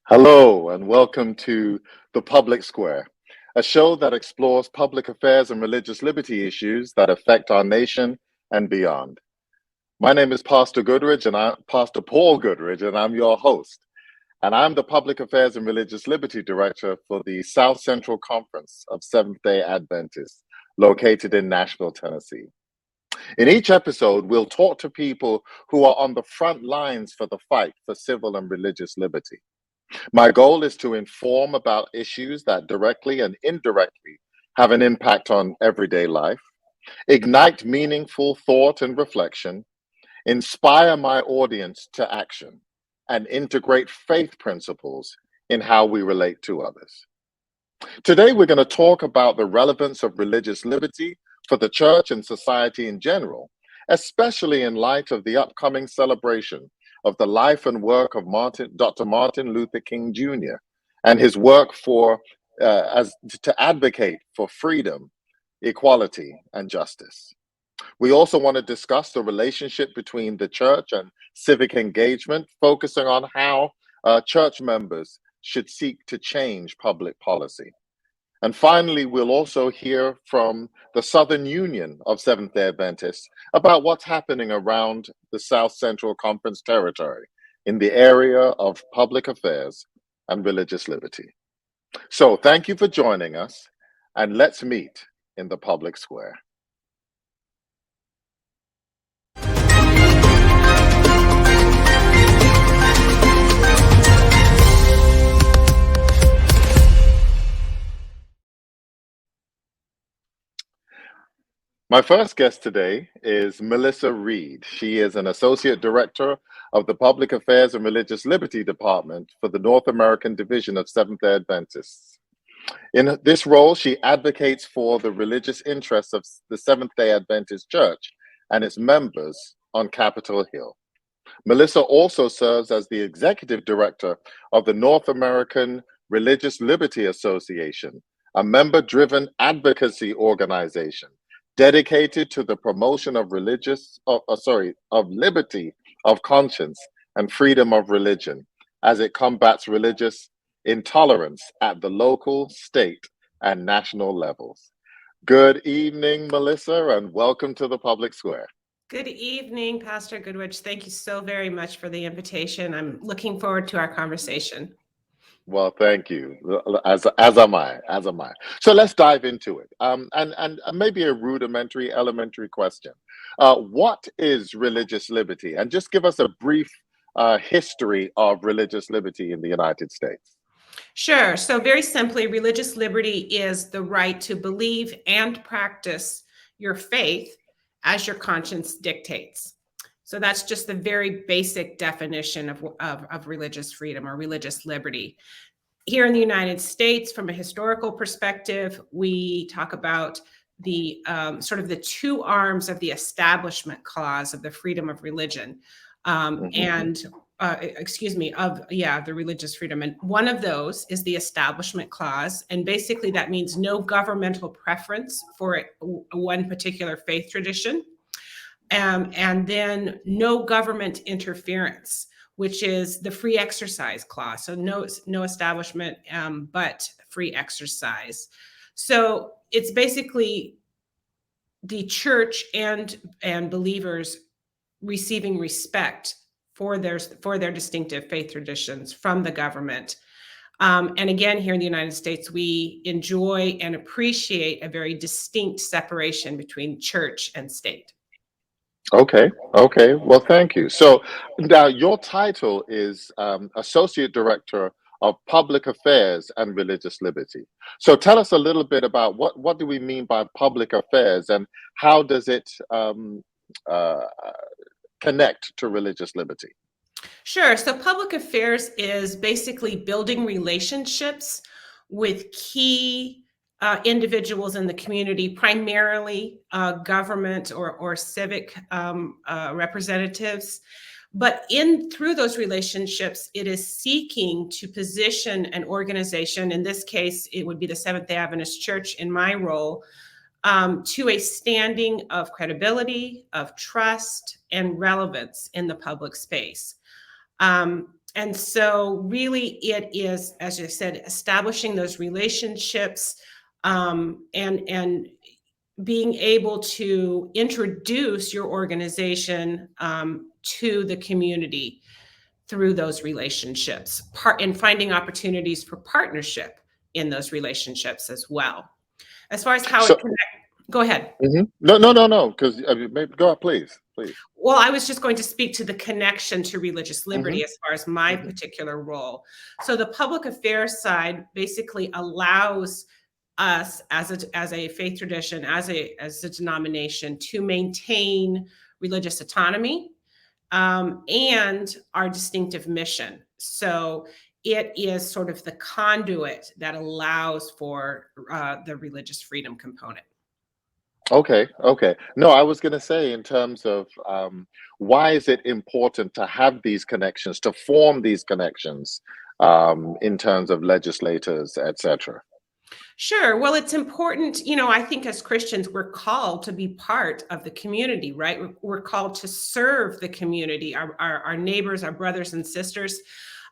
Hello, and welcome to The Public Square, a show that explores public affairs and religious liberty issues that affect our nation and beyond. My name is Pastor Paul Goodridge, and I'm your host. And I'm the Public Affairs and Religious Liberty Director for the South Central Conference of Seventh-day Adventists, located in Nashville, Tennessee. In each episode, we'll talk to people who are on the front lines for the fight for civil and religious liberty. My goal is to inform about issues that directly and indirectly have an impact on everyday life, ignite meaningful thought and reflection, inspire my audience to action, and integrate faith principles in how we relate to others. Today, we're going to talk about the relevance of religious liberty for the church and society in general, especially in light of the upcoming celebration of the life and work of Dr. Martin Luther King Jr. and his work to advocate for freedom, equality, and justice. We also want to discuss the relationship between the church and civic engagement, focusing on how church members should seek to change public policy. And finally, we'll also hear from the Southern Union of Seventh-day Adventists about what's happening around the South Central Conference territory in the area of public affairs and religious liberty. So thank you for joining us, and let's meet in the public square. My first guest today is Melissa Reed. She is an Associate Director of the Public Affairs and Religious Liberty Department for the North American Division of Seventh-day Adventists. In this role, she advocates for the religious interests of the Seventh-day Adventist Church and its members on Capitol Hill. Melissa also serves as the Executive Director of the North American Religious Liberty Association, a member-driven advocacy organization dedicated to the promotion of liberty of conscience and freedom of religion as it combats religious intolerance at the local, state, and national levels. Good evening, Melissa, and welcome to the Public Square. Good evening, Pastor Goodridge. Thank you so very much for the invitation. I'm looking forward to our conversation. Well, thank you. As am I. So let's dive into it. And maybe a elementary question. What is religious liberty? And just give us a brief history of religious liberty in the United States. Sure. So very simply, religious liberty is the right to believe and practice your faith as your conscience dictates. So that's just the very basic definition of religious freedom or religious liberty. Here in the United States, from a historical perspective, we talk about the sort of the two arms of the Establishment Clause of the freedom of religion, the religious freedom. And one of those is the Establishment Clause. And basically that means no governmental preference for one particular faith tradition. And then no government interference, which is the free exercise clause. So no establishment, but free exercise. So it's basically the church and believers receiving respect for their distinctive faith traditions from the government. And again, here in the United States, we enjoy and appreciate a very distinct separation between church and state. Okay. Well, thank you. So now your title is Associate Director of Public Affairs and Religious Liberty. So tell us a little bit about what do we mean by public affairs and how does it connect to religious liberty? Sure. So public affairs is basically building relationships with key individuals in the community, primarily government or civic representatives. But through those relationships, it is seeking to position an organization, in this case, it would be the Seventh-day Adventist Church in my role, to a standing of credibility, of trust, and relevance in the public space. And so really it is, as you said, establishing those relationships, and being able to introduce your organization to the community through those relationships, and finding opportunities for partnership in those relationships as well. As far as how it So, connects, go ahead. no, no, no, no, because maybe go ahead, please, please. Well, I was just going to speak to the connection to religious Hmm. liberty as far as my Hmm. particular role. So the public affairs side basically allows us as a faith tradition, as a denomination, to maintain religious autonomy, and our distinctive mission. So it is sort of the conduit that allows for the religious freedom component. Okay, okay. No, I was going to say, in terms of why is it important to have these connections, to form these connections, in terms of legislators, etc. Sure. Well, it's important, I think as Christians, we're called to be part of the community, right? We're called to serve the community, our neighbors, our brothers and sisters.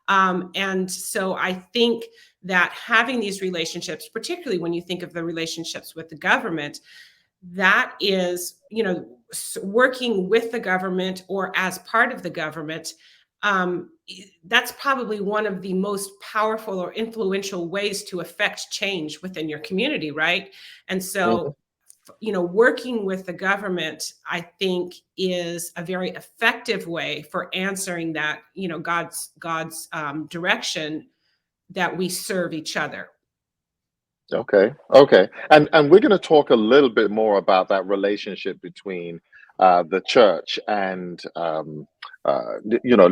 And so I think that having these relationships, particularly when you think of the relationships with the government, that is, working with the government or as part of the government, that's probably one of the most powerful or influential ways to affect change within your community, right? And Hmm. so, working with the government, I think, is a very effective way for answering that, God's direction, that we serve each other. Okay, okay. And we're going to talk a little bit more about that relationship between the church and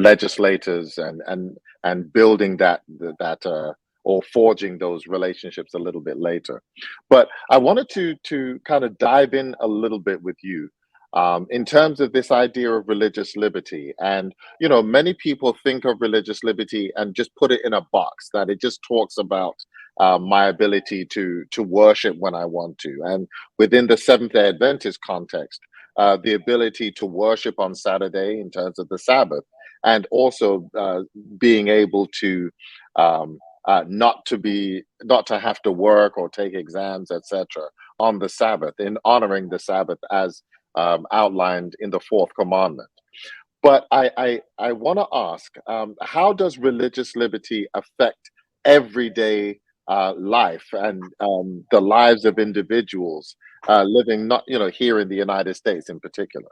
legislators, and building that or forging those relationships a little bit later. But I wanted to kind of dive in a little bit with you, in terms of this idea of religious liberty. And many people think of religious liberty and just put it in a box, that it just talks about my ability to worship when I want to, and within the Seventh Day Adventist context, the ability to worship on Saturday in terms of the Sabbath, and also being able to not to have to work or take exams, etc., on the Sabbath, in honoring the Sabbath as outlined in the fourth commandment. But I want to ask, how does religious liberty affect everyday life, and the lives of individuals living, not here in the United States in particular?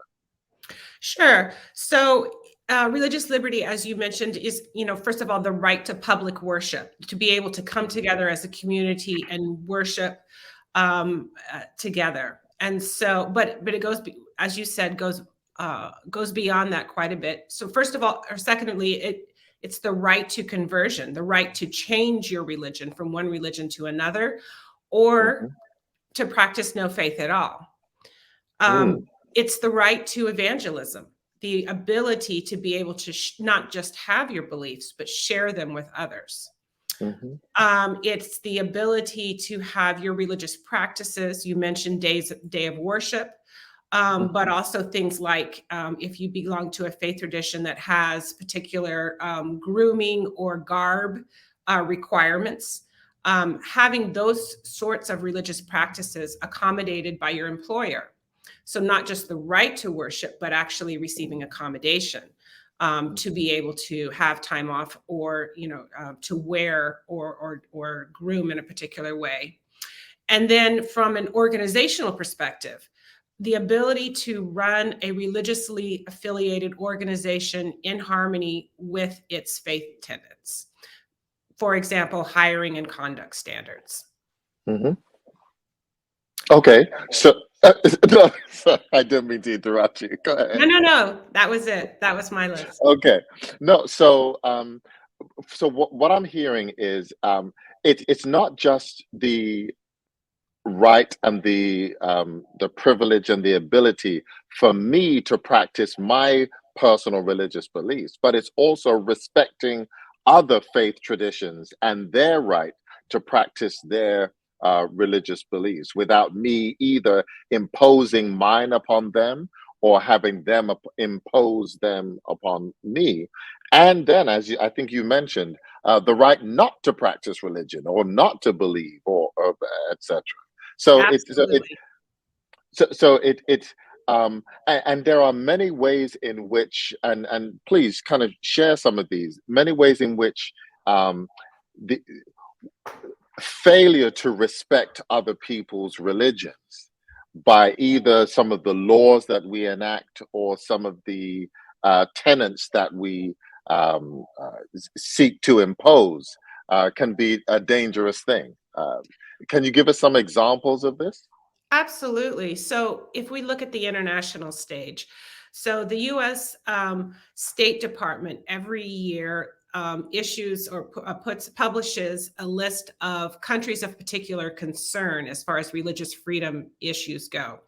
Sure. So, religious liberty, as you mentioned, is, first of all, the right to public worship, to be able to come together as a community and worship together. And so, but it goes, as you said, goes beyond that quite a bit. So, first of all, or secondly, it's the right to conversion, the right to change your religion from one religion to another, or Hmm. to practice no faith at all. Um, Mm. it's the right to evangelism, the ability to be able to not just have your beliefs, but share them with others. Hmm. It's the ability to have your religious practices. You mentioned day of worship, but Hmm. also things like, if you belong to a faith tradition that has particular grooming or garb requirements, having those sorts of religious practices accommodated by your employer. So not just the right to worship, but actually receiving accommodation, to be able to have time off, or to wear or groom in a particular way. And then from an organizational perspective, the ability to run a religiously affiliated organization in harmony with its faith tenets. For example, hiring and conduct standards. Hmm. Okay, so no, sorry, I didn't mean to interrupt you. Go No, ahead. no, no. That was it. That was my list. Okay, no, so what I'm hearing is, it's not just the right and the privilege and the ability for me to practice my personal religious beliefs, but it's also respecting other faith traditions and their right to practice their religious beliefs without me either imposing mine upon them, or having them impose them upon me. And then, I think you mentioned, the right not to practice religion or not to believe, or etc. So Absolutely. and there are many ways in which, and please kind of share some of these many ways in which the failure to respect other people's religions by either some of the laws that we enact or some of the tenets that we seek to impose can be a dangerous thing. Can you give us some examples of this? Absolutely. So if we look at the international stage, so the US State Department every year issues or publishes a list of countries of particular concern as far as religious freedom issues go.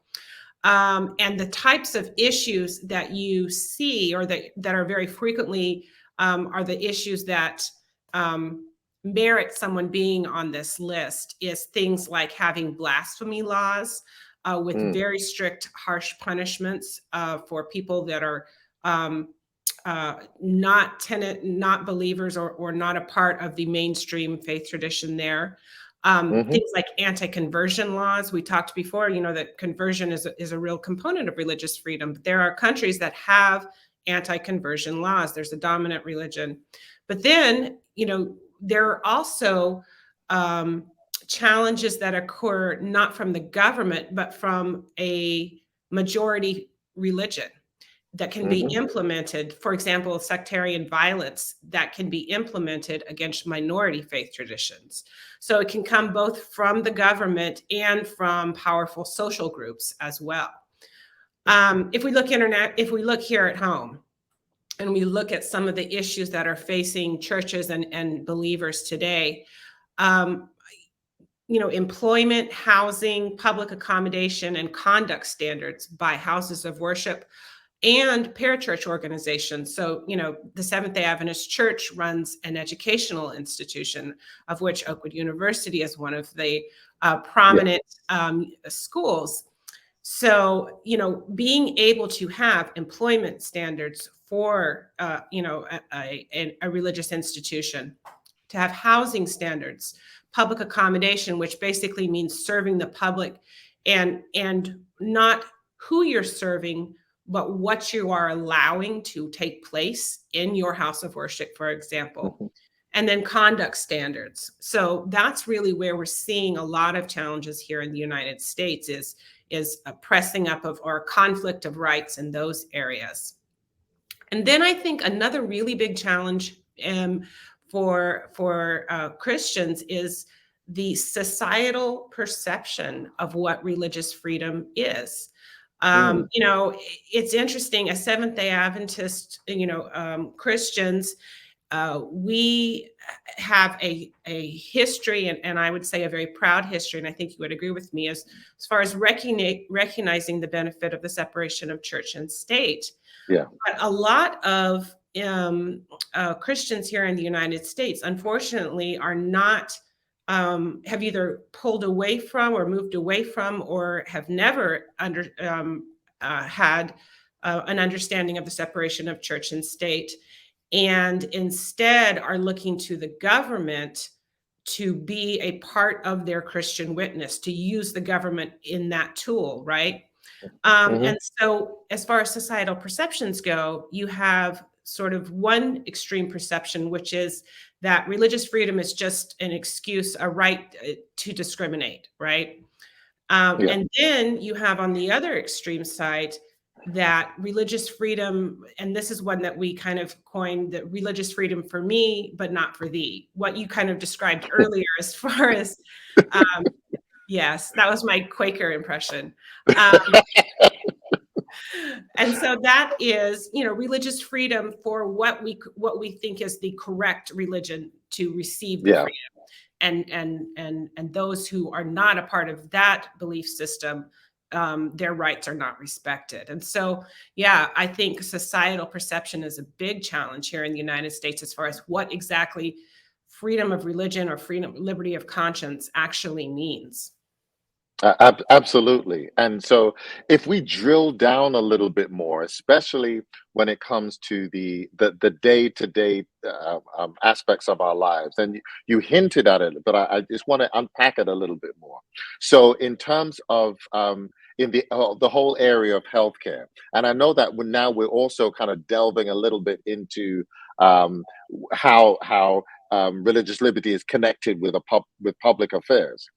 And the types of issues that you see or that are very frequently are the issues that merit someone being on this list is things like having blasphemy laws with Mm, very strict, harsh punishments for people that are um, not believers or not a part of the mainstream faith tradition there. hmm. Things like anti-conversion laws. We talked before, that conversion is a real component of religious freedom. But there are countries that have anti-conversion laws. There's a dominant religion. But then, there are also um, challenges that occur not from the government, but from a majority religion that can be Hmm. implemented. For example, sectarian violence that can be implemented against minority faith traditions. So it can come both from the government and from powerful social groups as well. If we look here at home, and we look at some of the issues that are facing churches and believers today, um, employment, housing, public accommodation, and conduct standards by houses of worship and parachurch organizations. So, the Seventh day Adventist Church runs an educational institution, of which Oakwood University is one of the Yeah. prominent schools. So, being able to have employment standards for, a religious institution, to have housing standards, public accommodation, which basically means serving the public and not who you're serving, but what you are allowing to take place in your house of worship, for example. Hmm. And then conduct standards. So that's really where we're seeing a lot of challenges here in the United States is a pressing up of or conflict of rights in those areas. And then I think another really big challenge for Christians is the societal perception of what religious freedom is. Mm, It's interesting. As Seventh Day Adventist, Christians, we have a history, and I would say a very proud history, and I think you would agree with me, as far as recognizing the benefit of the separation of church and state. yeah. But a lot of Christians here in the United States, unfortunately, are not have either pulled away from or moved away from or have never had an understanding of the separation of church and state, and instead are looking to the government to be a part of their Christian witness, to use the government in that tool, right? Hmm. And so, as far as societal perceptions go, you have sort of one extreme perception, which is that religious freedom is just an excuse, a right to discriminate, right? Yeah. And then you have on the other extreme side that religious freedom, and this is one that we kind of coined, that religious freedom for me, but not for thee. What you kind of described earlier, as far as, um, yes, that was my Quaker impression. Um, and so that is, religious freedom for what we think is the correct religion to receive the Yeah. freedom, and those who are not a part of that belief system, their rights are not respected. And so, yeah, I think societal perception is a big challenge here in the United States as far as what exactly freedom of religion or freedom, liberty of conscience actually means. Absolutely. And so if we drill down a little bit more, especially when it comes to the day-to-day aspects of our lives, and you hinted at it, but I just want to unpack it a little bit more. So in terms of in the whole area of healthcare, and I know that now we're also kind of delving a little bit into how religious liberty is connected with with public affairs.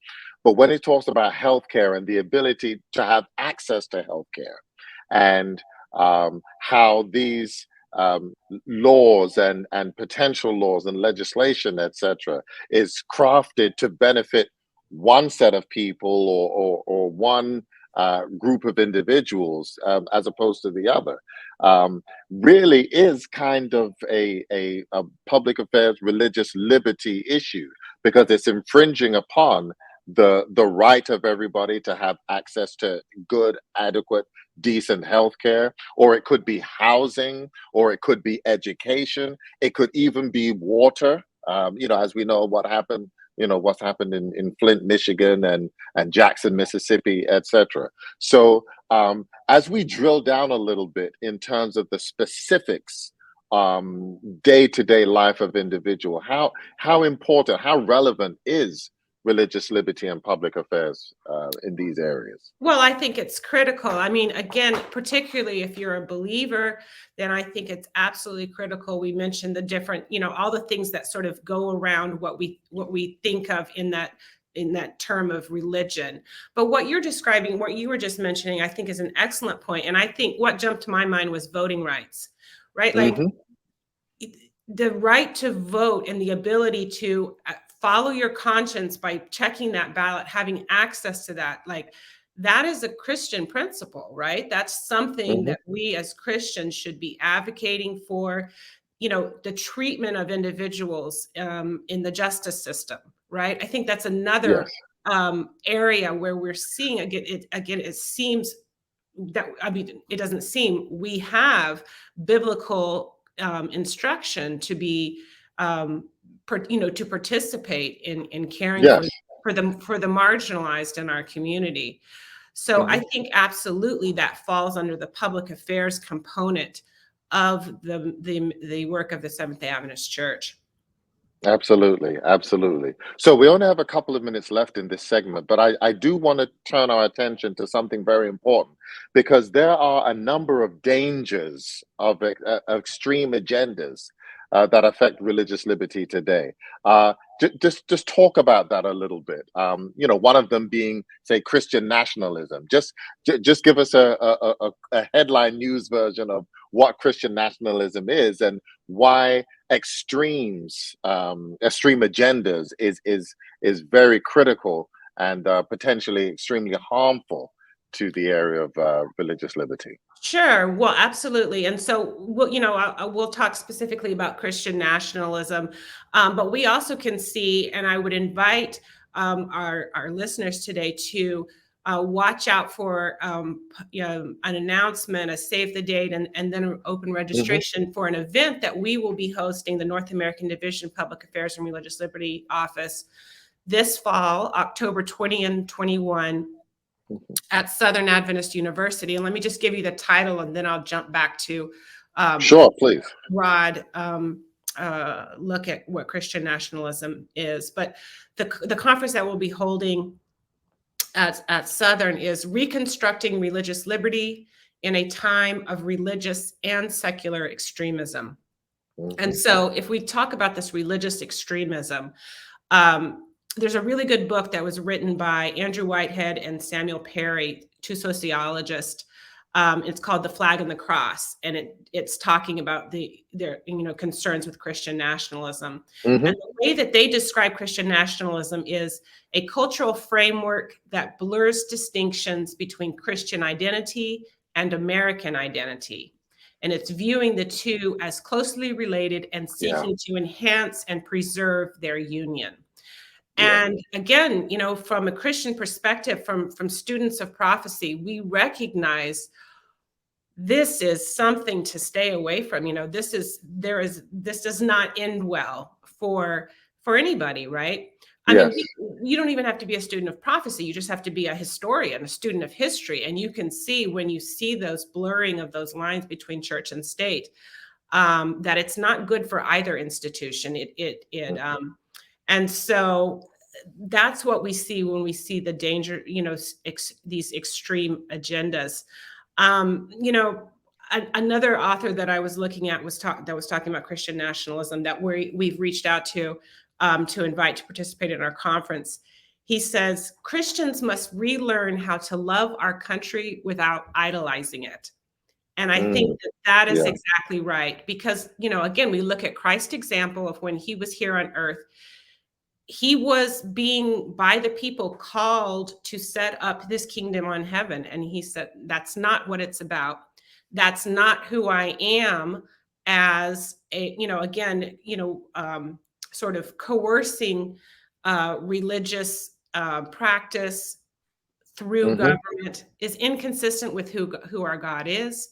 But when it talks about healthcare and the ability to have access to healthcare, and how these laws and potential laws and legislation, etc., is crafted to benefit one set of people or one group of individuals as opposed to the other, really is kind of a public affairs religious liberty issue, because it's infringing upon the right of everybody to have access to good, adequate, decent health care, or it could be housing, or it could be education, it could even be water. As we know what happened, what's happened in Flint, Michigan, and Jackson, Mississippi, etc. So as we drill down a little bit in terms of the specifics, day-to-day life of individual, how important, how relevant is religious liberty and public affairs in these areas? Well, I think it's critical. I mean, again, particularly if you're a believer, then I think it's absolutely critical. We mentioned the different, all the things that sort of go around what we think of in that term of religion. But what you're describing, what you were just mentioning, I think is an excellent point. And I think what jumped to my mind was voting rights, right? Like Hmm. the right to vote and the ability to follow your conscience by checking that ballot, having access to that, like that is a Christian principle, right? That's something Hmm. that we as Christians should be advocating for. The treatment of individuals in the justice system, right? I think that's Yes. another area where we're seeing again. It seems that, I mean, it doesn't seem we have biblical instruction to be to participate in caring Yes. for the marginalized in our community. So I Hmm. think absolutely that falls under the public affairs component of the work of the Seventh-day Adventist Church. Absolutely, absolutely. So we only have a couple of minutes left in this segment, but I do want to turn our attention to something very important, because there are a number of dangers of extreme agendas that affect religious liberty today. Just talk about that a little bit. One of them being, say, Christian nationalism. Just give us a headline news version of what Christian nationalism is and why extreme agendas is very critical and potentially extremely harmful to the area of religious liberty. Sure. Well, absolutely. And so, we'll talk specifically about Christian nationalism, but we also can see, and I would invite our listeners today to watch out for an announcement, a save the date, and then an open Hmm. registration for an event that we will be hosting, the North American Division of Public Affairs and Religious Liberty Office, this fall, October 20 and 21, at Southern Adventist University. And let me just give you the title, and then I'll jump back to Sure, please. broad look at what Christian nationalism is. But the conference that we'll be holding at Southern is Reconstructing Religious Liberty in a Time of Religious and Secular Extremism. And Hmm. so if we talk about this religious extremism, um, there's a really good book that was written by Andrew Whitehead and Samuel Perry, two sociologists. It's called The Flag and the Cross, and it's talking about their concerns with Christian nationalism. And Hmm. the way that they describe Christian nationalism is a cultural framework that blurs distinctions between Christian identity and American identity. And it's viewing the two as closely related and Yeah, seeking to enhance and preserve their union. yeah, And again, from a Christian perspective, from students of prophecy, we recognize this is something to stay away from. This does not end well for anybody, right? I mean, Yes. you don't even have to be a student of prophecy. You just have to be a historian, a student of history. And you can see when you see those blurring of those lines between church and state, that it's not good for either institution. And so that's what we see when we see the danger, these extreme agendas. Another author that I was looking at was talking about Christian nationalism that we've reached out to invite to participate in our conference. He says Christians must relearn how to love our country without idolizing it. And I think that is Yeah. exactly right. Because, again, we look at Christ's example of when he was here on earth. He was being, by the people, called to set up this kingdom on heaven. And he said, that's not what it's about. That's not who I am as sort of coercing religious practice through government is inconsistent with who our God is.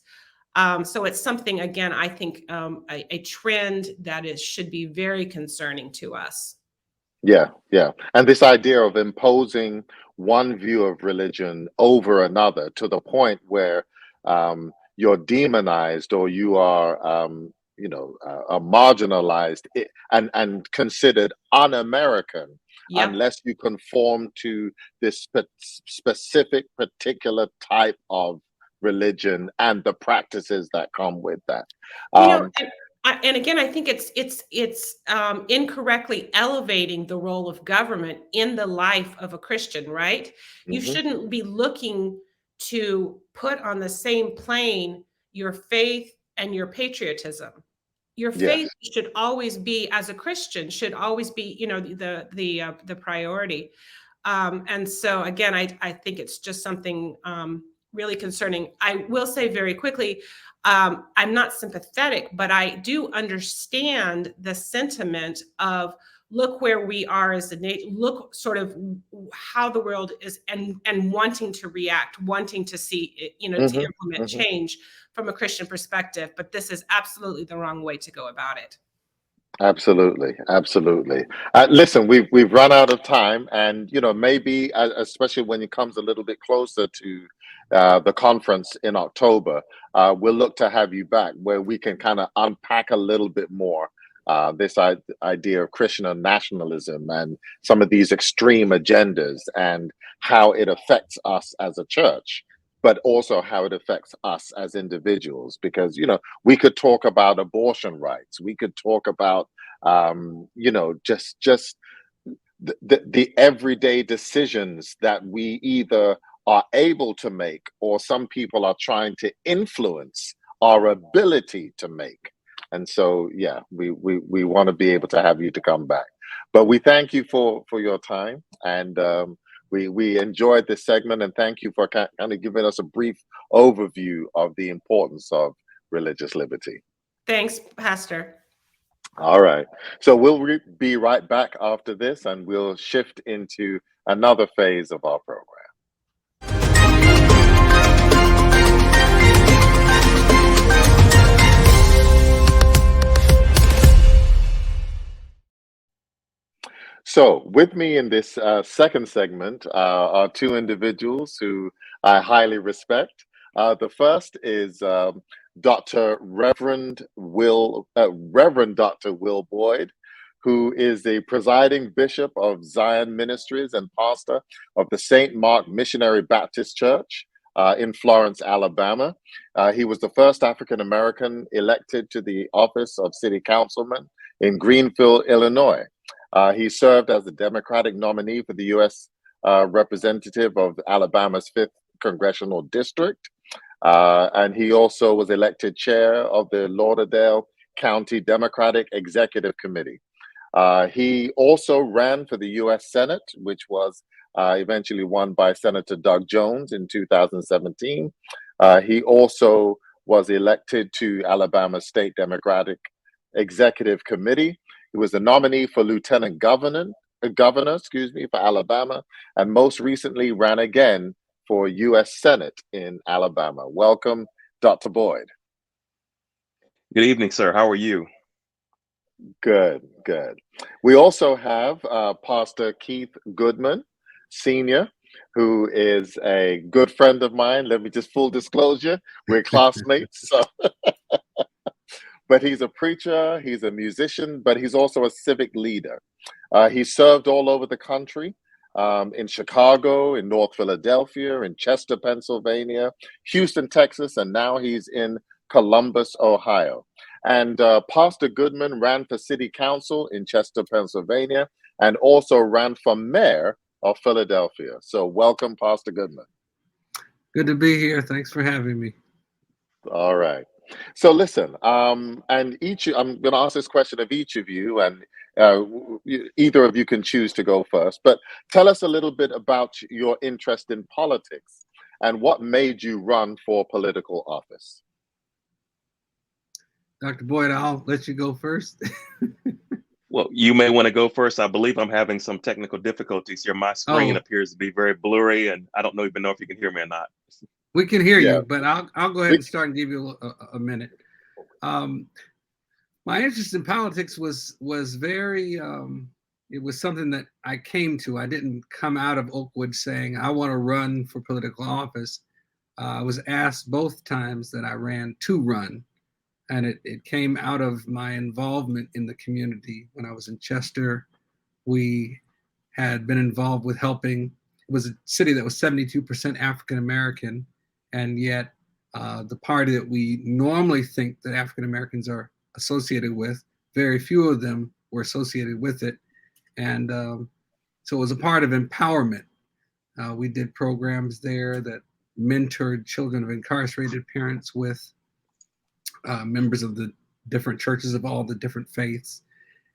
So it's something, again, I think a trend that should be very concerning to us. Yeah, yeah. And this idea of imposing one view of religion over another to the point where you're demonized or you are, marginalized and considered un-American Yep. unless you conform to this specific particular type of religion and the practices that come with that. And again, I think it's incorrectly elevating the role of government in the life of a Christian, right? You shouldn't be looking to put on the same plane your faith and your patriotism. Your faith Yes. should always be, as a Christian, should always be, the priority. And so again, I think it's just something really concerning. I will say very quickly, I'm not sympathetic, but I do understand the sentiment of look where we are as a nation, look sort of how the world is, and wanting to react, wanting to see, to implement change from a Christian perspective. But this is absolutely the wrong way to go about it. Absolutely, absolutely. Listen, we've run out of time, and maybe especially when it comes a little bit closer to the conference in October, we'll look to have you back where we can kind of unpack a little bit more this idea of Christian nationalism and some of these extreme agendas and how it affects us as a church, but also how it affects us as individuals. Because we could talk about abortion rights, we could talk about just the everyday decisions that we either are able to make or some people are trying to influence our ability to make. And so yeah, we want to be able to have you to come back, but we thank you for your time, and we enjoyed this segment, and thank you for kind of giving us a brief overview of the importance of religious liberty. Thanks, Pastor. All right. So we'll be right back after this, and we'll shift into another phase of our program. So, with me in this second segment are two individuals who I highly respect. The first is Reverend Dr. Will Boyd, who is the presiding bishop of Zion Ministries and pastor of the St. Mark Missionary Baptist Church in Florence, Alabama. He was the first African American elected to the office of city councilman in Greenfield, Illinois. He served as the Democratic nominee for the U.S. Representative of Alabama's 5th Congressional District. And he also was elected chair of the Lauderdale County Democratic Executive Committee. He also ran for the U.S. Senate, which was eventually won by Senator Doug Jones in 2017. He also was elected to Alabama State Democratic Executive Committee. He was the nominee for lieutenant governor, for Alabama, and most recently ran again for U.S. Senate in Alabama. Welcome, Dr. Boyd. Good evening, sir. How are you? Good, good. We also have Pastor Keith Goodman, Sr., who is a good friend of mine. Let me just full disclosure, we're classmates. So, but he's a preacher, he's a musician, but he's also a civic leader. He served all over the country, in Chicago, in North Philadelphia, in Chester, Pennsylvania, Houston, Texas, and now he's in Columbus, Ohio. And Pastor Goodman ran for city council in Chester, Pennsylvania, and also ran for mayor of Philadelphia. So welcome, Pastor Goodman. Good to be here. Thanks for having me. All right. So listen, and I'm going to ask this question of each of you, and either of you can choose to go first. But tell us a little bit about your interest in politics and what made you run for political office. Dr. Boyd, I'll let you go first. Well, you may want to go first. I believe I'm having some technical difficulties here. My screen appears to be very blurry, and I don't even know if you can hear me or not. We can hear Yeah. you, but I'll go ahead and start and give you a minute. My interest in politics was very, it was something that I came to. I didn't come out of Oakwood saying, I want to run for political office. I was asked both times that I ran to run. And it came out of my involvement in the community. When I was in Chester, we had been involved with helping. It was a city that was 72% African American, and yet the party that we normally think that African Americans are associated with, very few of them were associated with it. And so it was a part of empowerment. We did programs there that mentored children of incarcerated parents with members of the different churches of all the different faiths.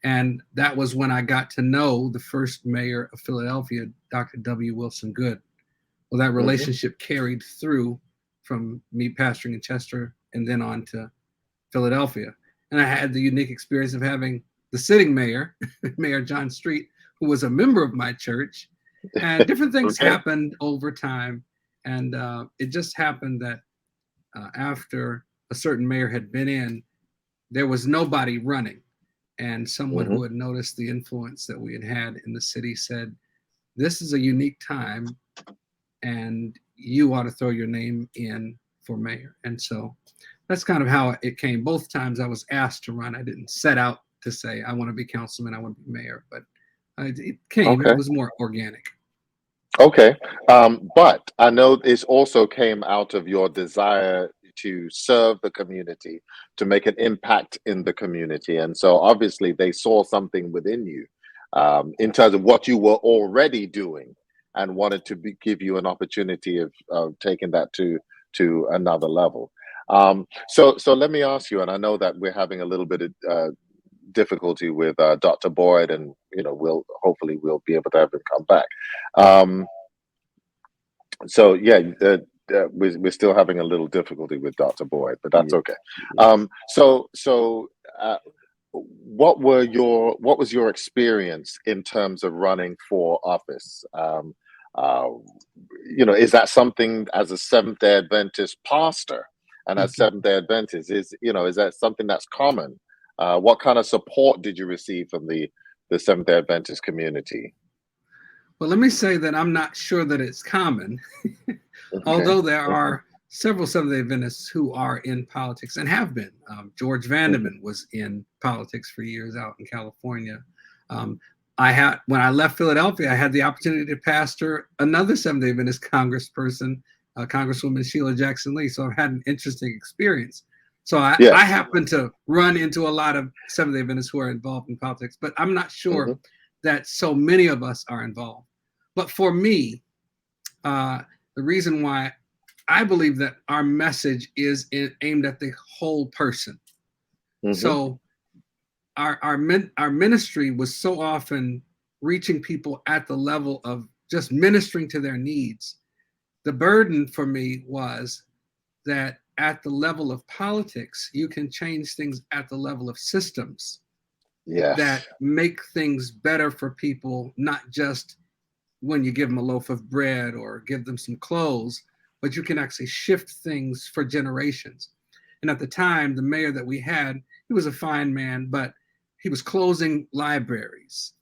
And that was when I got to know the first mayor of Philadelphia, Dr. W. Wilson Goode. Well, that relationship carried through from me pastoring in Chester and then on to Philadelphia. And I had the unique experience of having the sitting mayor, Mayor John Street, who was a member of my church. And different things happened over time. And it just happened that after a certain mayor had been in, there was nobody running. And someone who had noticed the influence that we had in the city said, this is a unique time and you ought to throw your name in for mayor. And so that's kind of how it came. Both times I was asked to run. I didn't set out to say, I want to be councilman, I want to be mayor, but it came, it was more organic. Okay. But I know this also came out of your desire to serve the community, to make an impact in the community. And so obviously they saw something within you in terms of what you were already doing and wanted to give you an opportunity of taking that to another level. So let me ask you, and I know that we're having a little bit of difficulty with Dr. Boyd, and we'll hopefully be able to have him come back. So yeah, we're still having a little difficulty with Dr. Boyd, but that's okay. What was your experience in terms of running for office? Is that something as a Seventh-day Adventist pastor and as Seventh-day Adventist is that something that's common? What kind of support did you receive from the Seventh-day Adventist community? Well, let me say that I'm not sure that it's common, although there are several Seventh-day Adventists who are in politics and have been. George Vanderman was in politics for years out in California. When I left Philadelphia, I had the opportunity to pastor another Seventh-day Adventist congressperson, Congresswoman Sheila Jackson Lee. So I've had an interesting experience. So I happen to run into a lot of Seventh-day Adventists who are involved in politics, but I'm not sure that so many of us are involved. But for me, the reason why I believe that our message is aimed at the whole person. So our ministry was so often reaching people at the level of just ministering to their needs. The burden for me was that at the level of politics, you can change things at the level of systems that make things better for people, not just when you give them a loaf of bread or give them some clothes, but you can actually shift things for generations. And at the time, the mayor that we had, he was a fine man, but he was closing libraries,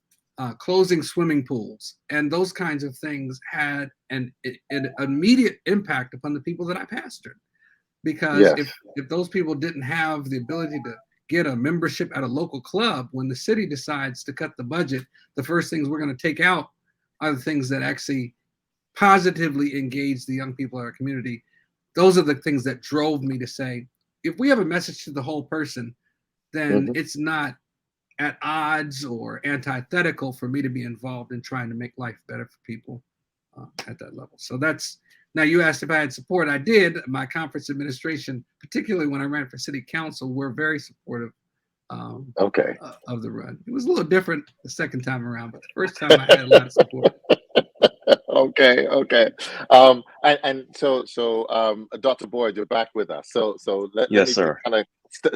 closing swimming pools, and those kinds of things had an immediate impact upon the people that I pastored. Because Yes. if those people didn't have the ability to get a membership at a local club, when the city decides to cut the budget, the first things we're going to take out are the things that actually positively engage the young people in our community. Those are the things that drove me to say, if we have a message to the whole person, then Mhm. it's not at odds or antithetical for me to be involved in trying to make life better for people at that level. So that's, now you asked if I had support. I did. My conference administration, particularly when I ran for city council, were very supportive Okay. of the run. It was a little different the second time around, but the first time I had a lot of support. Okay, okay. And so, Dr. Boyd, you're back with us. So let Yes, me just sir. kind of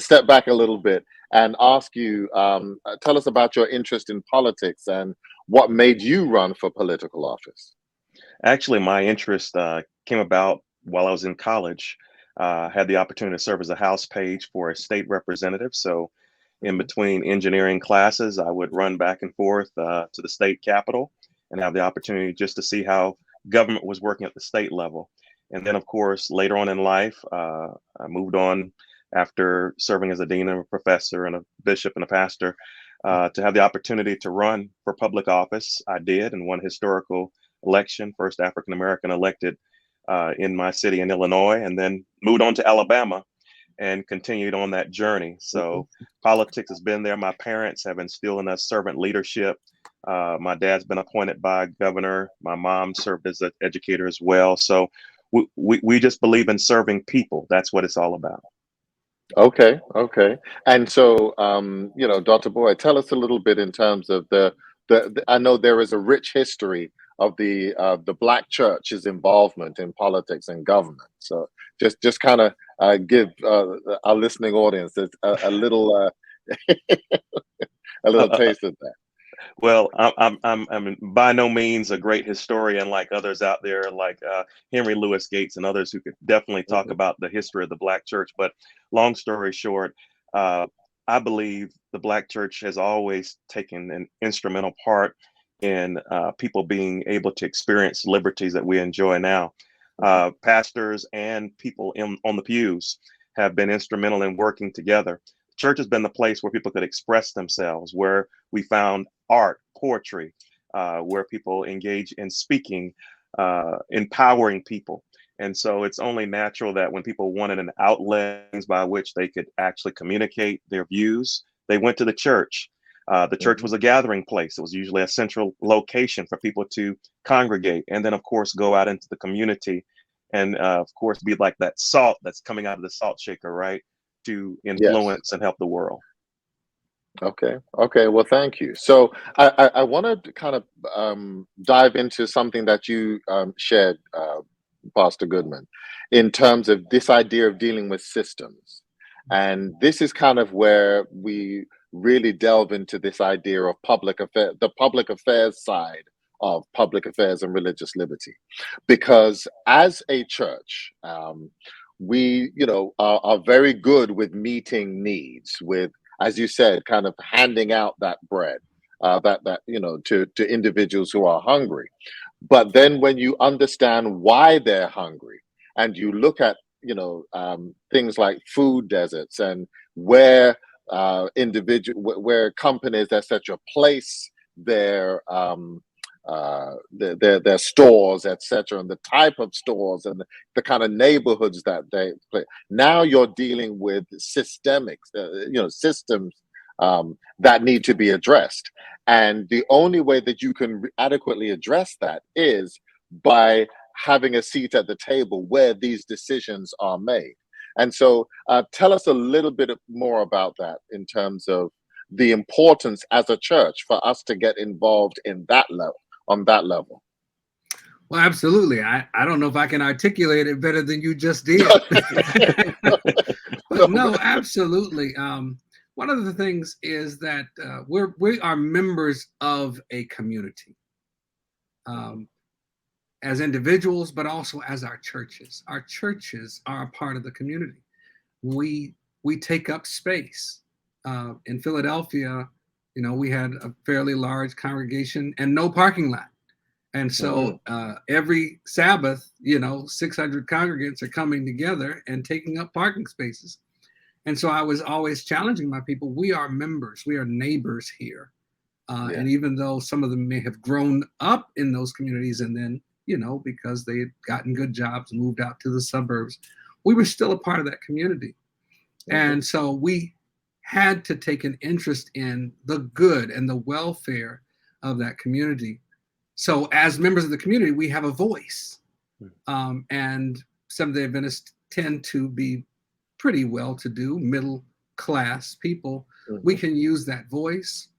step back a little bit and ask you, tell us about your interest in politics and what made you run for political office. Actually, my interest came about while I was in college. I had the opportunity to serve as a house page for a state representative. So, in Mhm. between engineering classes, I would run back and forth to the state capitol and have the opportunity just to see how government was working at the state level. And then, of course, later on in life, I moved on after serving as a dean and a professor and a bishop and a pastor to have the opportunity to run for public office. I did and won historical election, first African American elected in my city in Illinois, and then moved on to Alabama and continued on that journey. So politics has been there. My parents have instilled in us servant leadership. My dad's been appointed by governor. My mom served as an educator as well. So we just believe in serving people. That's what it's all about. Okay, okay. And so, Dr. Boyd, tell us a little bit in terms of I know there is a rich history of the Black church's involvement in politics and government. So just kind of give our listening audience a little a little Uh, taste of that. Well, I'm by no means a great historian like others out there, like Henry Louis Gates and others who could definitely talk Mhm. about the history of the Black church. But long story short, uh, I believe the Black church has always taken an instrumental part in people being able to experience liberties that we enjoy now. Pastors and people on the pews have been instrumental in working together. Church has been the place where people could express themselves, where we found art, poetry, where people engage in speaking, empowering people. And so it's only natural that when people wanted an outlet by which they could actually communicate their views, they went to the church. The church Mhm. was a gathering place. It was usually a central location for people to congregate and then, of course, go out into the community and, of course, be like that salt that's coming out of the salt shaker, right? To Yes. influence and help the world. Okay. Okay. Well, thank you. So I want to kind of dive into something that you shared, Pastor Goodman, in terms of this idea of dealing with systems. And this is kind of where we really delve into this idea of the public affairs side of public affairs and religious liberty. Because as a church, we, are very good with meeting needs, with, as you said, kind of handing out that bread, to individuals who are hungry. But then when you understand why they're hungry, and you look at things like food deserts and where where companies, etc., place their their stores, etc., and the type of stores and the kind of neighborhoods that they play. Now you're dealing with systems that need to be addressed, and the only way that you can adequately address that is by having a seat at the table where these decisions are made. And so, tell us a little bit more about that in terms of the importance as a church for us to get involved in that level, on that level. Well, absolutely. I don't know if I can articulate it better than you just did. But no, absolutely. One of the things is that we are members of a community as individuals, but also as our churches. Our churches are a part of the community. We take up space. in Philadelphia, we had a fairly large congregation and no parking lot. And so every Sabbath, 600 congregants are coming together and taking up parking spaces. And so I was always challenging my people. We are members, we are neighbors here. And even though some of them may have grown up in those communities and then, because they had gotten good jobs, moved out to the suburbs, we were still a part of that community. And so we had to take an interest in the good and the welfare of that community. So as members of the community, we have a voice. And Seventh-day Adventists tend to be pretty well-to-do, middle-class people. We can use that voice.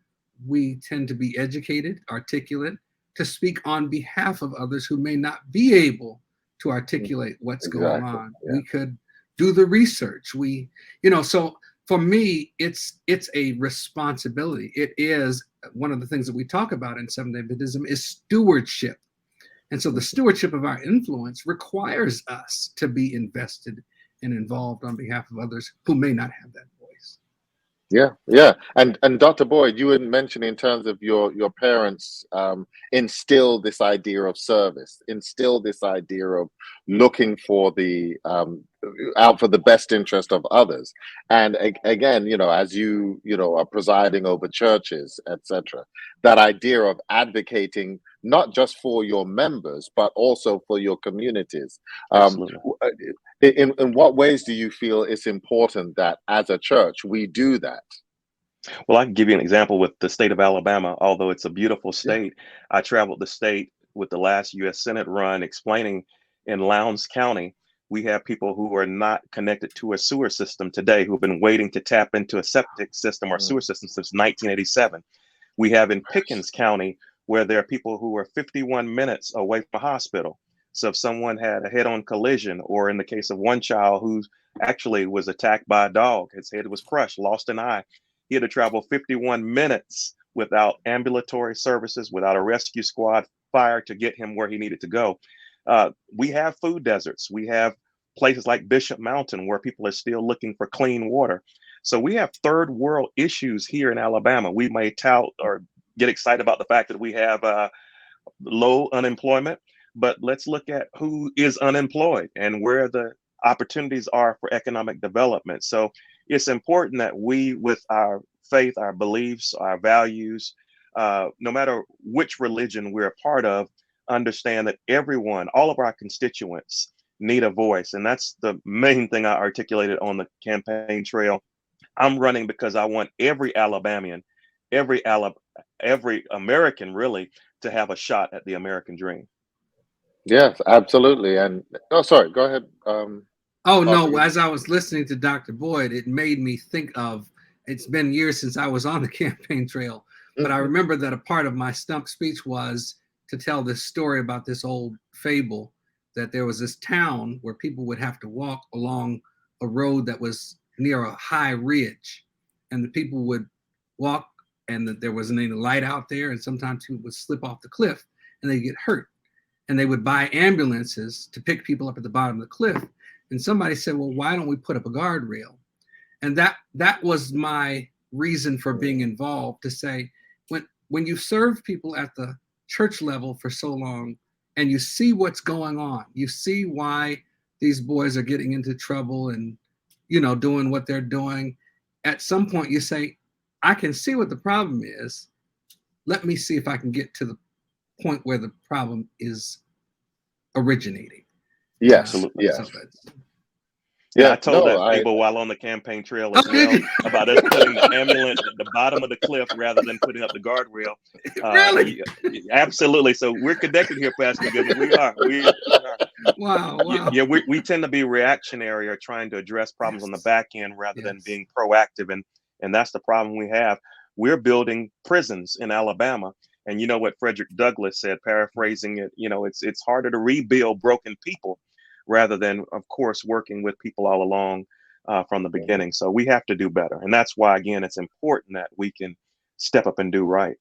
We tend to be educated, articulate, to speak on behalf of others who may not be able to articulate what's going on. We could do the research. So for me, it's a responsibility. It is one of the things that we talk about in Seventh-day Adventism is stewardship. And so the stewardship of our influence requires us to be invested and involved on behalf of others who may not have that voice. Yeah. And Dr. Boyd, you had mentioned in terms of your parents instill this idea of service, instill this idea of looking for out for the best interest of others. And again, as you are presiding over churches, etc., that idea of advocating not just for your members, but also for your communities. In what ways do you feel it's important that as a church we do that? Well, I can give you an example with the state of Alabama. Although it's a beautiful state, I traveled the state with the last U.S. Senate run explaining in Lowndes County, we have people who are not connected to a sewer system today who have been waiting to tap into a septic system or sewer system since 1987. We have in Pickens County where there are people who are 51 minutes away from a hospital. So if someone had a head-on collision, or in the case of one child who actually was attacked by a dog, his head was crushed, lost an eye, he had to travel 51 minutes without ambulatory services, without a rescue squad, fire to get him where he needed to go. We have food deserts. We have places like Bishop Mountain where people are still looking for clean water. So we have third world issues here in Alabama. We may tout or get excited about the fact that we have low unemployment, but let's look at who is unemployed and where the opportunities are for economic development. So it's important that we, with our faith, our beliefs, our values, no matter which religion we're a part of, understand that everyone, all of our constituents, need a voice. And that's the main thing I articulated on the campaign trail. I'm running because I want every Alabamian, every American really, to have a shot at the American dream. Yes, absolutely. And sorry, go ahead. No, as I was listening to Dr. Boyd, it made me think of, it's been years since I was on the campaign trail, but I remember that a part of my stump speech was to tell this story about this old fable that there was this town where people would have to walk along a road that was near a high ridge, and the people would walk and that there wasn't any light out there, and sometimes people would slip off the cliff and they'd get hurt, and they would buy ambulances to pick people up at the bottom of the cliff. And somebody said, well, why don't we put up a guardrail? And that was my reason for being involved, to say, when you serve people at the church level for so long and you see what's going on, you see why these boys are getting into trouble and doing what they're doing, at some point you say, I can see what the problem is. Let me see if I can get to the point where the problem is originating. Yes. Yeah, I told that fable while on the campaign trail as well, about us putting the ambulance at the bottom of the cliff rather than putting up the guardrail. Really? Absolutely. So we're connected here, Pastor Goodman. We are. Wow. Yeah, we tend to be reactionary or trying to address problems on the back end rather than being proactive. And that's the problem we have. We're building prisons in Alabama. And you know what Frederick Douglass said, paraphrasing it, it's harder to rebuild broken people rather than, of course, working with people all along from the beginning. So we have to do better. And that's why, again, it's important that we can step up and do right.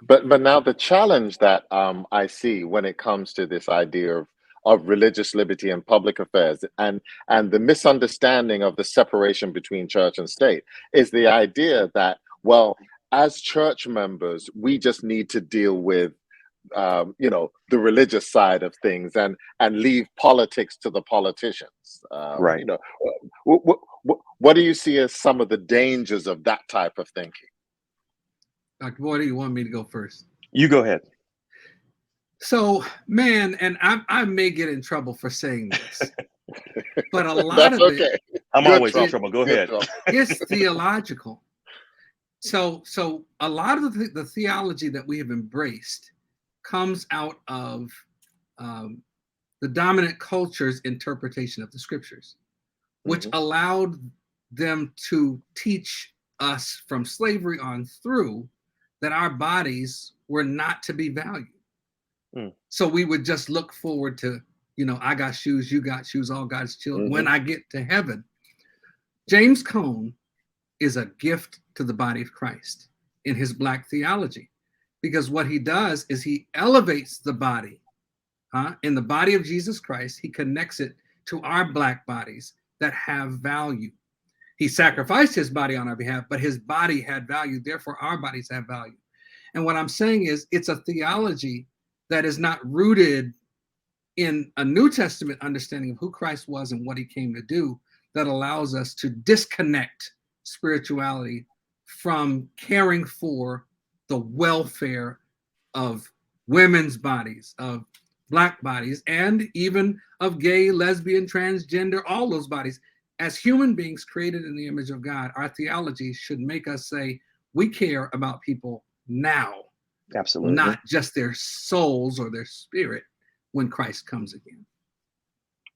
But now the challenge that I see when it comes to this idea of religious liberty and public affairs, and the misunderstanding of the separation between church and state is the idea that, well, as church members, we just need to deal with the religious side of things and leave politics to the politicians. Right. What do you see as some of the dangers of that type of thinking? Dr. Boyd, you want me to go first? You go ahead. So, man, and I may get in trouble for saying this, but a lot That's of okay. it I'm Good always in trouble. trouble. Go Good ahead. trouble. is theological. So a lot of the theology that we have embraced comes out of the dominant culture's interpretation of the scriptures, which allowed them to teach us from slavery on through that our bodies were not to be valued. So we would just look forward to, I got shoes, you got shoes, all God's children. When I get to heaven, James Cone is a gift to the body of Christ in his Black theology, because what he does is he elevates the body. In the body of Jesus Christ, he connects it to our Black bodies that have value. He sacrificed his body on our behalf, but his body had value. Therefore, our bodies have value. And what I'm saying is it's a theology that is not rooted in a New Testament understanding of who Christ was and what he came to do, that allows us to disconnect spirituality from caring for the welfare of women's bodies, of Black bodies, and even of gay, lesbian, transgender, all those bodies. As human beings created in the image of God, our theology should make us say, we care about people now, Absolutely. not just their souls or their spirit when Christ comes again.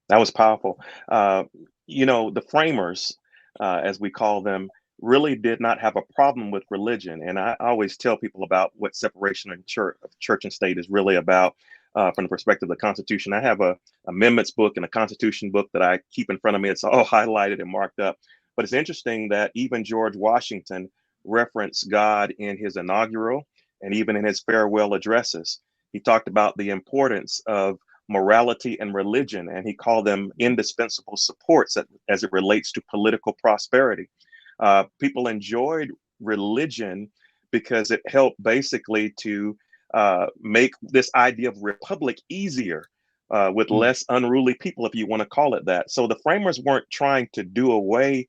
That was powerful. The framers, as we call them, really did not have a problem with religion. And I always tell people about what separation of church and state is really about from the perspective of the Constitution. I have a amendments book and a Constitution book that I keep in front of me. It's all highlighted and marked up. But it's interesting that even George Washington referenced God in his inaugural and even in his farewell addresses. He talked about the importance of morality and religion, and he called them indispensable supports as it relates to political prosperity. People enjoyed religion because it helped basically to make this idea of republic easier with less unruly people, if you want to call it that. So the framers weren't trying to do away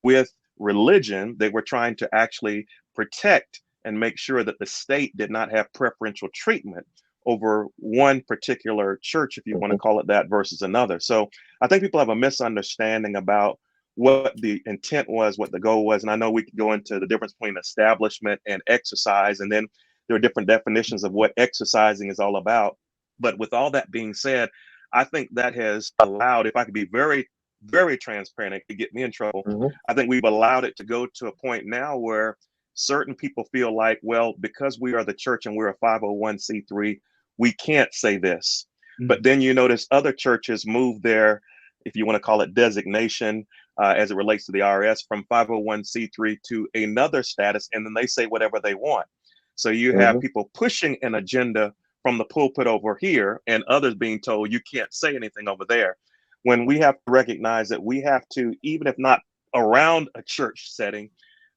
with religion. They were trying to actually protect and make sure that the state did not have preferential treatment over one particular church, if you want to call it that, versus another. So I think people have a misunderstanding about what the intent was, what the goal was. And I know we could go into the difference between establishment and exercise, and then there are different definitions of what exercising is all about. But with all that being said, I think that has allowed, if I could be very, very transparent, it could get me in trouble. I think we've allowed it to go to a point now where certain people feel like, well, because we are the church and we're a 501c3, we can't say this. But then you notice other churches move their, if you want to call it designation, as it relates to the IRS, from 501c3 to another status, and then they say whatever they want. So you have people pushing an agenda from the pulpit over here and others being told you can't say anything over there. When we have to recognize that we have to, even if not around a church setting,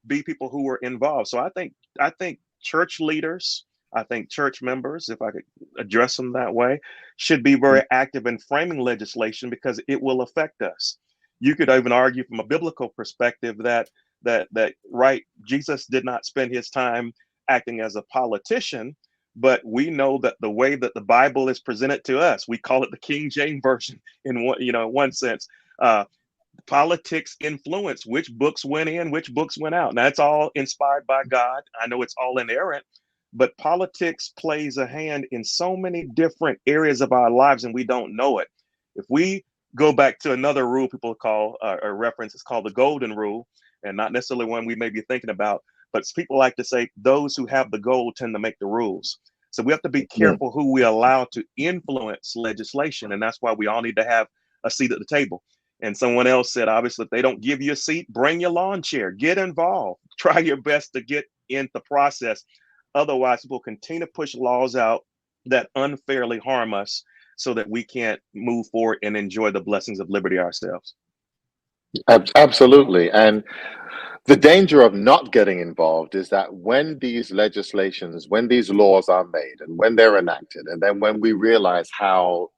be people who are involved. So I think church leaders, I think church members, if I could address them that way, should be very active in framing legislation because it will affect us. You could even argue from a biblical perspective that right, Jesus did not spend his time acting as a politician, but we know that the way that the Bible is presented to us, we call it the King James Version in one sense. Politics influence which books went in, which books went out. Now, it's all inspired by God. I know it's all inerrant, but politics plays a hand in so many different areas of our lives and we don't know it. If we go back to another rule people call or reference, it's called the golden rule, and not necessarily one we may be thinking about, but people like to say those who have the gold tend to make the rules. So we have to be careful who we allow to influence legislation. And that's why we all need to have a seat at the table. And someone else said, obviously, if they don't give you a seat, bring your lawn chair, get involved, try your best to get in the process. Otherwise, we'll continue to push laws out that unfairly harm us so that we can't move forward and enjoy the blessings of liberty ourselves. Absolutely. And the danger of not getting involved is that when these legislations, when these laws are made and when they're enacted, and then when we realize how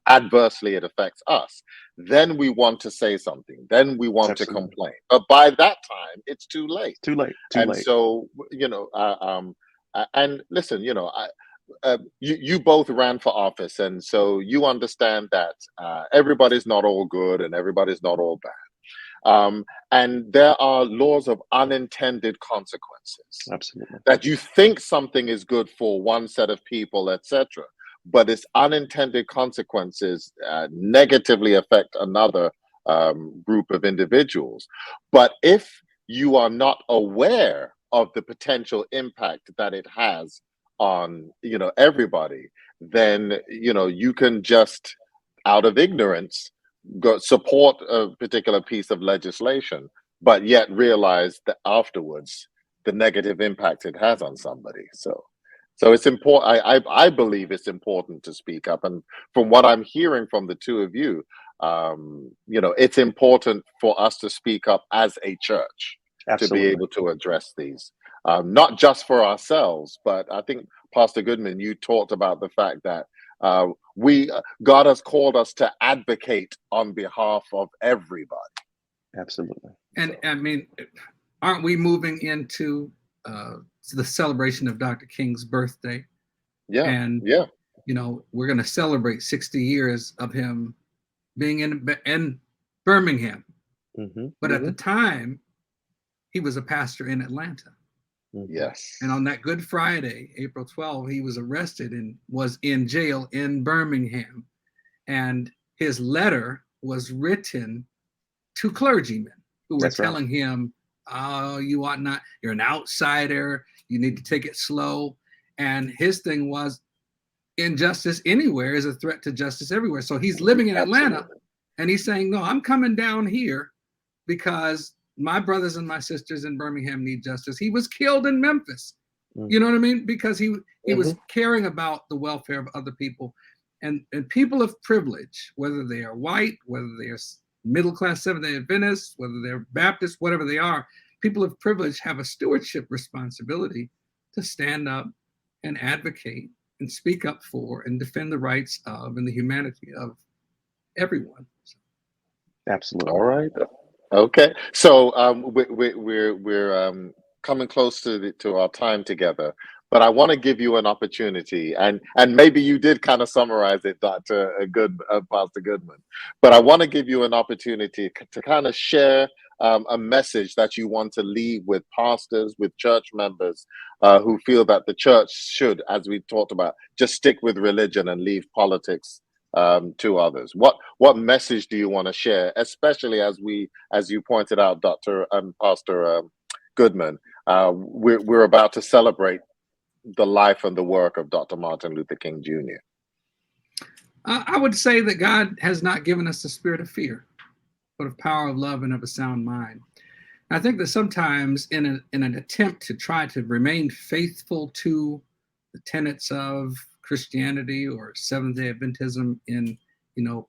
adversely it affects us, then we want to say something, then we want to Absolutely. complain. But by that time, it's too late. Too late. Too And late. so, and listen, you both ran for office, and so you understand that everybody's not all good and everybody's not all bad. And there are laws of unintended consequences. Absolutely. That you think something is good for one set of people, etc., but its unintended consequences negatively affect another group of individuals. But if you are not aware of the potential impact that it has on everybody, then you can just, out of ignorance, go support a particular piece of legislation, but yet realize that afterwards the negative impact it has on somebody. So it's important. I believe it's important to speak up, and from what I'm hearing from the two of you, it's important for us to speak up as a church. Absolutely. To be able to address these, not just for ourselves, but I think Pastor Goodman, you talked about the fact that God has called us to advocate on behalf of everybody. Absolutely. And I mean, aren't we moving into the celebration of Dr. King's birthday? Yeah. And yeah. We're going to celebrate 60 years of him being in Birmingham. Mm-hmm. But at the time, he was a pastor in Atlanta. Mm-hmm. Yes. And on that Good Friday, April 12th, he was arrested and was in jail in Birmingham. And his letter was written to clergymen who were telling him, oh, you ought not, you're an outsider, you need to take it slow. And his thing was, injustice anywhere is a threat to justice everywhere. So he's living in Atlanta. Absolutely. And he's saying, no, I'm coming down here because my brothers and my sisters in Birmingham need justice. He was killed in Memphis. Mm-hmm. You know what I mean? Because he was caring about the welfare of other people. And people of privilege, whether they are white, whether they are middle-class Seventh-day Adventists, whether they're Baptists, whatever they are, people of privilege have a stewardship responsibility to stand up and advocate and speak up for and defend the rights of and the humanity of everyone. Absolutely. All right. Okay. So we're coming close to our time together, but I want to give you an opportunity, and maybe you did kind of summarize it, Pastor Goodman, but I want to give you an opportunity to kind of share a message that you want to leave with pastors, with church members who feel that the church should, as we talked about, just stick with religion and leave politics to others. What message do you want to share, especially as you pointed out, Dr. and Pastor Goodman, we're about to celebrate the life and the work of Dr. Martin Luther King Jr. I would say that God has not given us the spirit of fear, but of power, of love, and of a sound mind. I think that sometimes in an attempt to try to remain faithful to the tenets of Christianity or Seventh-day Adventism in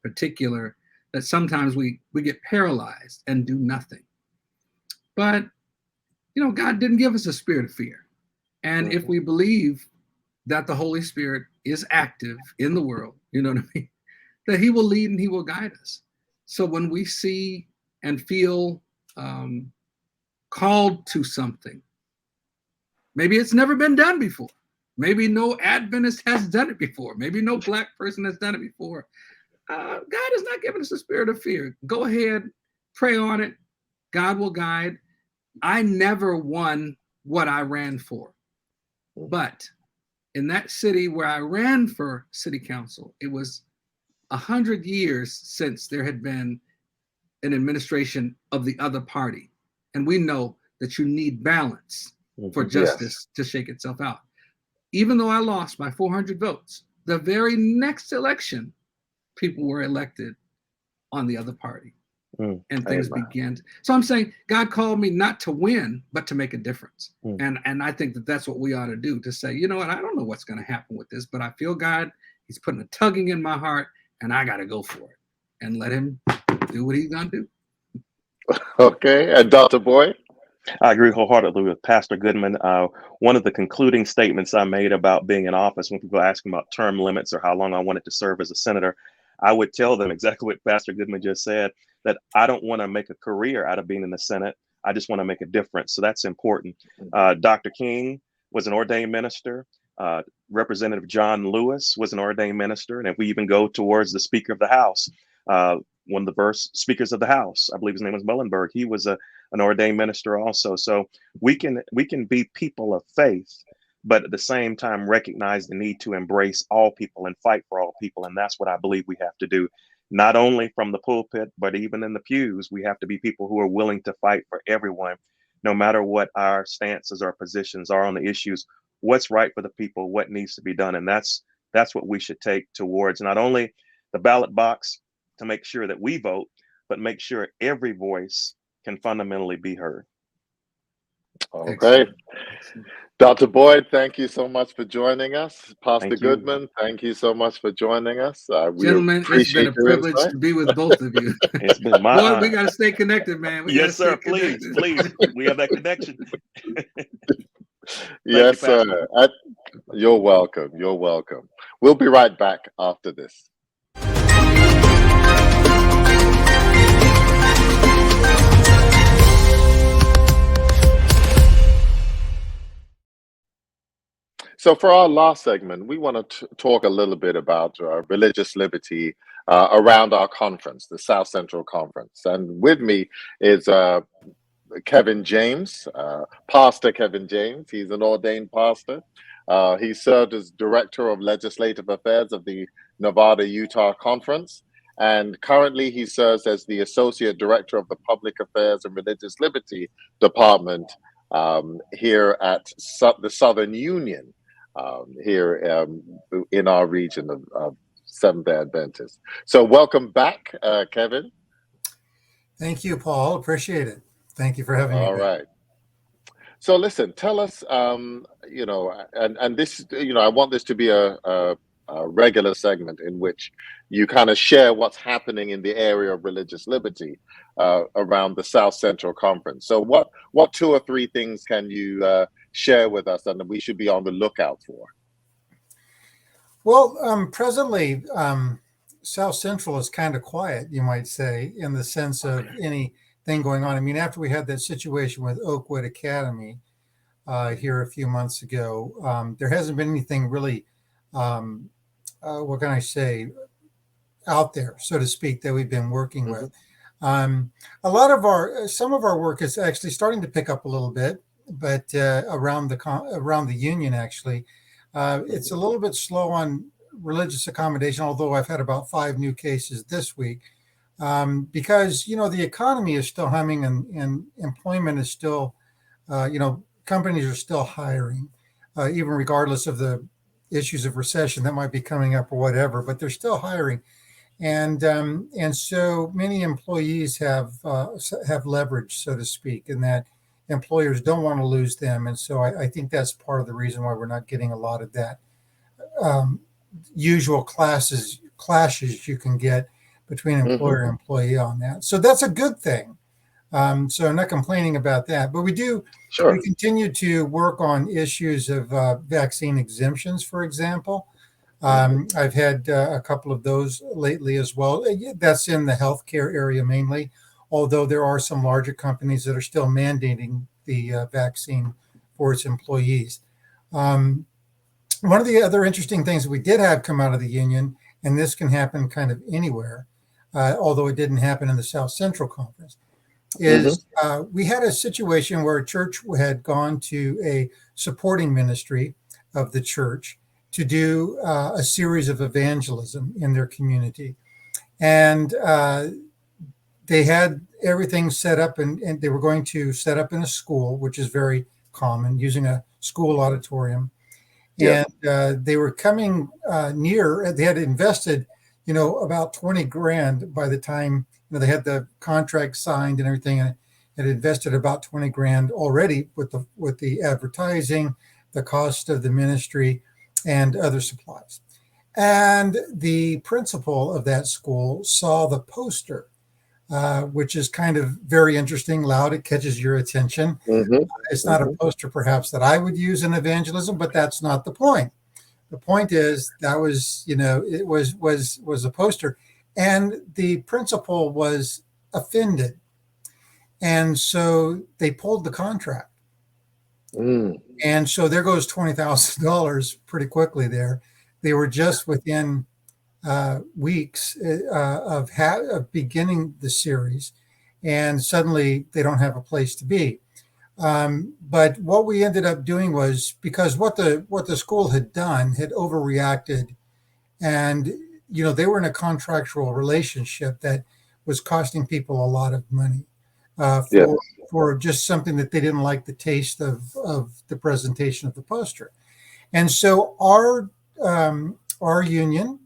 particular, that sometimes we get paralyzed and do nothing. But God didn't give us a spirit of fear. And if we believe that the Holy Spirit is active in the world, you know what I mean, that he will lead and he will guide us. So when we see and feel called to something, maybe it's never been done before. Maybe no Adventist has done it before. Maybe no Black person has done it before. God has not given us a spirit of fear. Go ahead, pray on it. God will guide. I never won what I ran for. But in that city where I ran for city council, it was 100 years since there had been an administration of the other party. And we know that you need balance for justice to shake itself out. Even though I lost by 400 votes, the very next election, people were elected on the other party. And things began. So I'm saying God called me not to win, but to make a difference. And I think that that's what we ought to do, to say, you know what, I don't know what's going to happen with this, but I feel God, He's putting a tugging in my heart, and I got to go for it and let him do what he's going to do. Okay, and Dr. Boyd? I agree wholeheartedly with Pastor Goodman. One of the concluding statements I made about being in office, when people ask me about term limits or how long I wanted to serve as a senator, I would tell them exactly what Pastor Goodman just said, that I don't want to make a career out of being in the Senate. I just want to make a difference. So that's important. Dr. King was an ordained minister. Representative John Lewis was an ordained minister. And if we even go towards the Speaker of the House, one of the first speakers of the House, I believe his name was Muhlenberg, he was an ordained minister also. So we can be people of faith, but at the same time recognize the need to embrace all people and fight for all people. And that's what I believe we have to do, not only from the pulpit, but even in the pews. We have to be people who are willing to fight for everyone, no matter what our stances or positions are on the issues. What's right for the people, what needs to be done. And that's what we should take towards not only the ballot box to make sure that we vote, but make sure every voice can fundamentally be heard. Okay. Excellent. Dr. Boyd, thank you so much for joining us. Pastor Thank you. Goodman, thank you so much for joining us. We Gentlemen, it's been a appreciate your privilege insight. to be with both of you. It's been my Boy, honor. we got to stay connected, man. We Yes, gotta sir. stay Please, connected. please. We have that connection. Yes, Pastor. sir. You're welcome. You're welcome. We'll be right back after this. So for our last segment, we want to talk a little bit about religious liberty around our conference, the South Central Conference. And with me is Kevin James, Pastor Kevin James. He's an ordained pastor. He served as Director of Legislative Affairs of the Nevada-Utah Conference. And currently he serves as the Associate Director of the Public Affairs and Religious Liberty Department here at the Southern Union. Here in our region of Seventh-day Adventists. So welcome back, Kevin. Thank you, Paul. Appreciate it. Thank you for having me. All right. So listen, tell us, and this, I want this to be a regular segment in which you kind of share what's happening in the area of religious liberty around the South Central Conference. So what 2 or 3 things can you share with us and that we should be on the lookout for? Well, presently, South Central is kind of quiet, you might say, in the sense of anything going on. I mean, after we had that situation with Oakwood Academy here a few months ago, there hasn't been anything really, what can I say, out there, so to speak, that we've been working with. Some of our work is actually starting to pick up a little bit, but around the union, actually, it's a little bit slow on religious accommodation. Although I've had about 5 new cases this week, because the economy is still humming and employment is still, companies are still hiring, even regardless of the issues of recession that might be coming up or whatever. But they're still hiring, and so many employees have leverage, so to speak, in that employers don't want to lose them. And so I think that's part of the reason why we're not getting a lot of that usual clashes you can get between employer and employee on that. So that's a good thing. So I'm not complaining about that, but we continue to work on issues of vaccine exemptions, for example. I've had a couple of those lately as well. That's in the healthcare area mainly, although there are some larger companies that are still mandating the vaccine for its employees. One of the other interesting things that we did have come out of the union, and this can happen kind of anywhere, although it didn't happen in the South Central Conference, is we had a situation where a church had gone to a supporting ministry of the church to do a series of evangelism in their community. And they had everything set up, and they were going to set up in a school, which is very common, using a school auditorium. Yeah. And they were coming near, they had invested, about 20 grand by the time they had the contract signed and everything, and had invested about 20 grand already with the advertising, the cost of the ministry, and other supplies. And the principal of that school saw the poster, which is kind of very interesting, loud. It catches your attention. It's not a poster perhaps that I would use in evangelism, but that's not the point. The point is that was, it was a poster, and the principal was offended. And so they pulled the contract. And so there goes $20,000 pretty quickly there. They were just within weeks of beginning the series, and suddenly they don't have a place to be. But what we ended up doing was, because what the school had done had overreacted, and they were in a contractual relationship that was costing people a lot of money for just something that they didn't like the taste of the presentation of the poster. And so our union,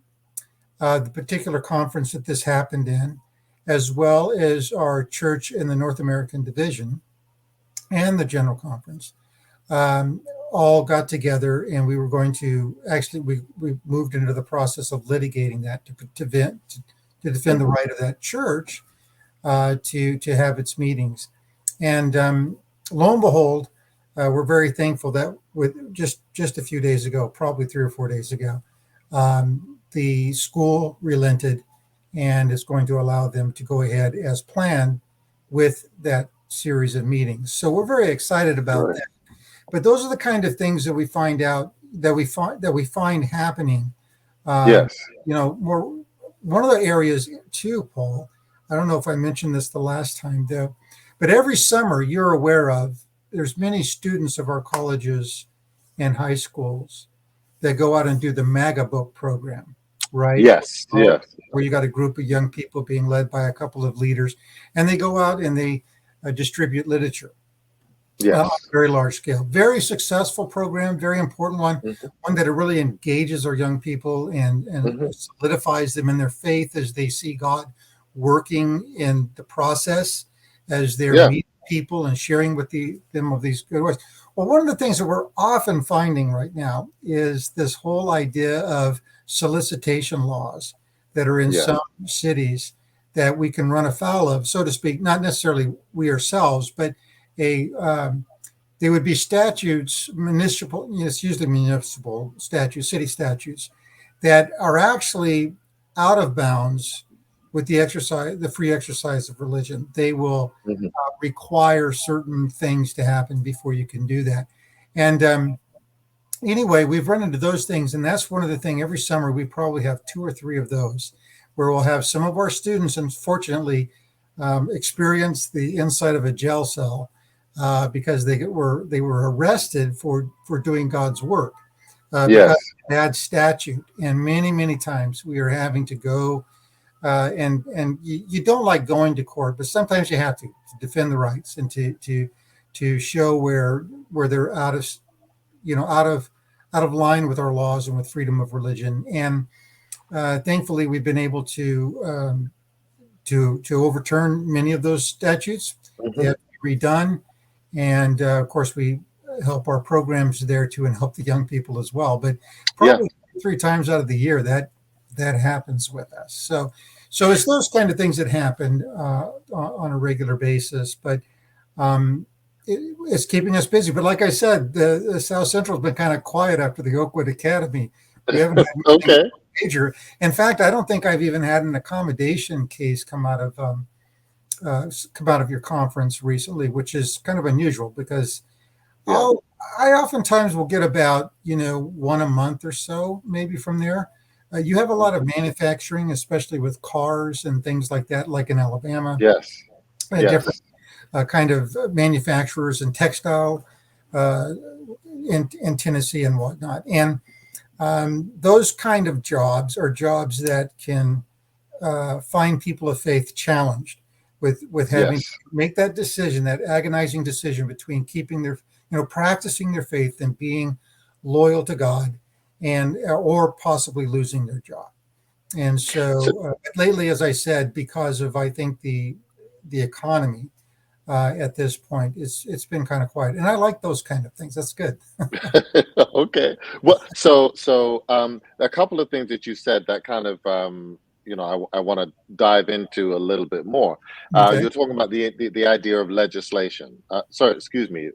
the particular conference that this happened in, as well as our church in the North American division and the General Conference, all got together, and we were going to we moved into the process of litigating that to defend the right of that church to have its meetings. And lo and behold, we're very thankful that with just a few days ago, probably 3 or 4 days ago, the school relented and is going to allow them to go ahead as planned with that series of meetings. So we're very excited about that. But those are the kind of things that we find out that we find happening. One of the areas too, Paul, I don't know if I mentioned this the last time though, but every summer you're aware of, there's many students of our colleges and high schools that go out and do the MAGA book program, right? Yes. Where you got a group of young people being led by a couple of leaders, and they go out and they distribute literature. On a very large scale. Very successful program, very important one, one that really engages our young people and solidifies them in their faith as they see God working in the process, as they're meeting people and sharing with them of these good words. Well, one of the things that we're often finding right now is this whole idea of solicitation laws that are in some cities that we can run afoul of, so to speak, not necessarily we ourselves, but they would be statutes, municipal, it's usually municipal statutes, city statutes, that are actually out of bounds with the free exercise of religion. They will require certain things to happen before you can do that. And anyway, we've run into those things, and that's one of the things. Every summer we probably have 2 or 3 of those, where we'll have some of our students, unfortunately, experience the inside of a jail cell because they were arrested for doing God's work because of bad statute. And many times we are having to go and you don't like going to court, but sometimes you have to defend the rights and to show where they're out of line with our laws and with freedom of religion. And thankfully, we've been able to overturn many of those statutes. They have to be redone. And of course, we help our programs there too and help the young people as well. But probably 3 times out of the year that happens with us. So it's those kind of things that happen on a regular basis. But it's keeping us busy. But like I said, the South Central has been kind of quiet after the Oakwood Academy. We haven't had anything major. In fact, I don't think I've even had an accommodation case come out of your conference recently, which is kind of unusual because I oftentimes will get about 1 a month or so, maybe from there. You have a lot of manufacturing, especially with cars and things like that, like in Alabama. Different kind of manufacturers and textile in Tennessee and whatnot. And those kind of jobs are jobs that can find people of faith challenged with having to make that decision, that agonizing decision between keeping their, practicing their faith and being loyal to God, and or possibly losing their job. And so lately, as I said, because of I think the economy, at this point. It's been kind of quiet, and I like those kind of things. That's good. Okay. Well, so a couple of things that you said that kind of I want to dive into a little bit more. Okay. You're talking about the idea of legislation. Sorry, excuse me,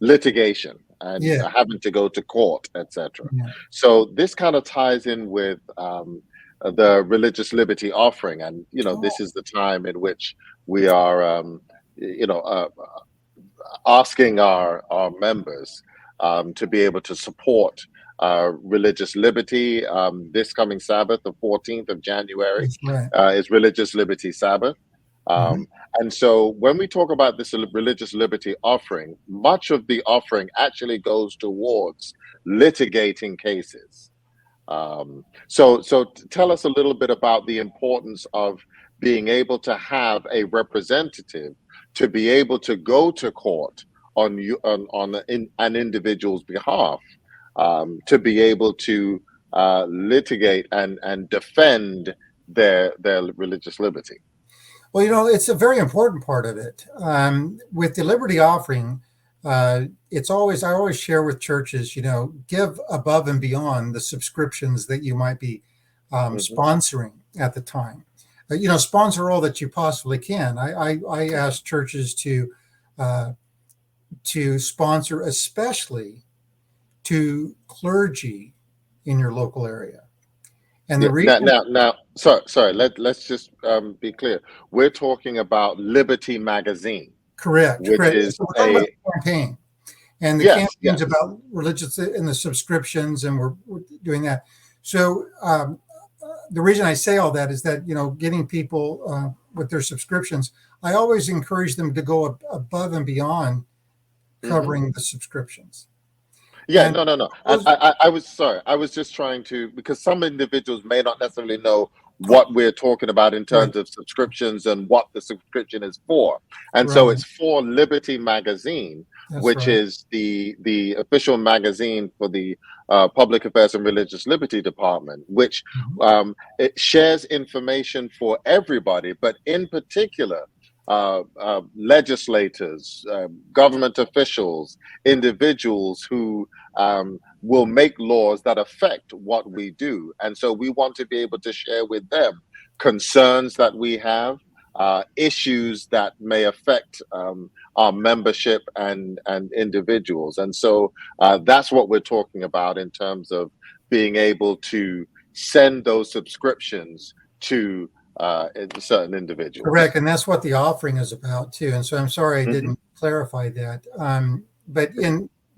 litigation and Yeah. having to go to court, etc. Yeah. So this kind of ties in with the religious liberty offering, and this is the time in which we are, asking our members to be able to support religious liberty. This coming Sabbath, the 14th of January, That's right. is Religious Liberty Sabbath. And so when we talk about this religious liberty offering, much of the offering actually goes towards litigating cases. So tell us a little bit about the importance of being able to have a representative to be able to go to court on an individual's behalf, to be able to litigate and defend their religious liberty. Well, it's a very important part of it. With the Liberty Offering, I always share with churches, give above and beyond the subscriptions that you might be sponsoring at the time. Sponsor all that you possibly can. I ask churches to sponsor, especially to clergy in your local area. And the reason now, sorry. Let's just be clear. We're talking about Liberty Magazine, correct? Which correct. is So we're talking about the campaign, and the campaign's about religious and the subscriptions, and we're doing that. So the reason I say all that is that getting people with their subscriptions, I always encourage them to go above and beyond covering the subscriptions. Yeah, no. I was sorry. I was just trying to, because some individuals may not necessarily know what we're talking about in terms of subscriptions and what the subscription is for. And so it's for Liberty Magazine, which is the official magazine for the Public Affairs and Religious Liberty Department, which it shares information for everybody, but in particular, legislators, government officials, individuals who will make laws that affect what we do. And so we want to be able to share with them concerns that we have, issues that may affect our membership and individuals. And so that's what we're talking about in terms of being able to send those subscriptions to certain individuals. Correct, and that's what the offering is about too. And so I'm sorry I didn't clarify that.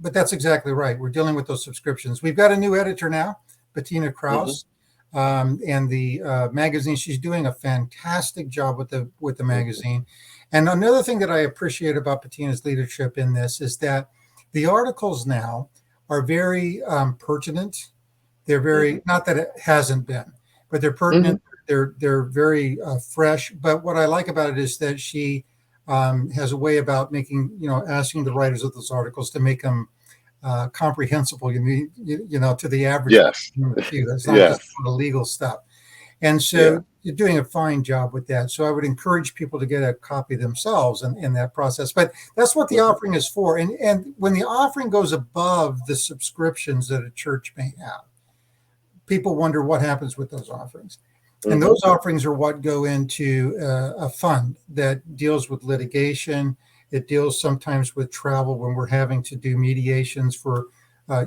But that's exactly right. We're dealing with those subscriptions. We've got a new editor now, Bettina Krause, and the magazine. She's doing a fantastic job with the magazine. And another thing that I appreciate about Bettina's leadership in this is that the articles now are very pertinent. They're very, not that it hasn't been, but they're pertinent. They're very fresh. But what I like about it is that she has a way about making, asking the writers of those articles to make them comprehensible, to the average. Yes. That's not just the legal stuff. And so you're doing a fine job with that. So I would encourage people to get a copy themselves in that process. But that's what the offering is for. And when the offering goes above the subscriptions that a church may have, people wonder what happens with those offerings. And those offerings are what go into a fund that deals with litigation. It deals sometimes with travel when we're having to do mediations for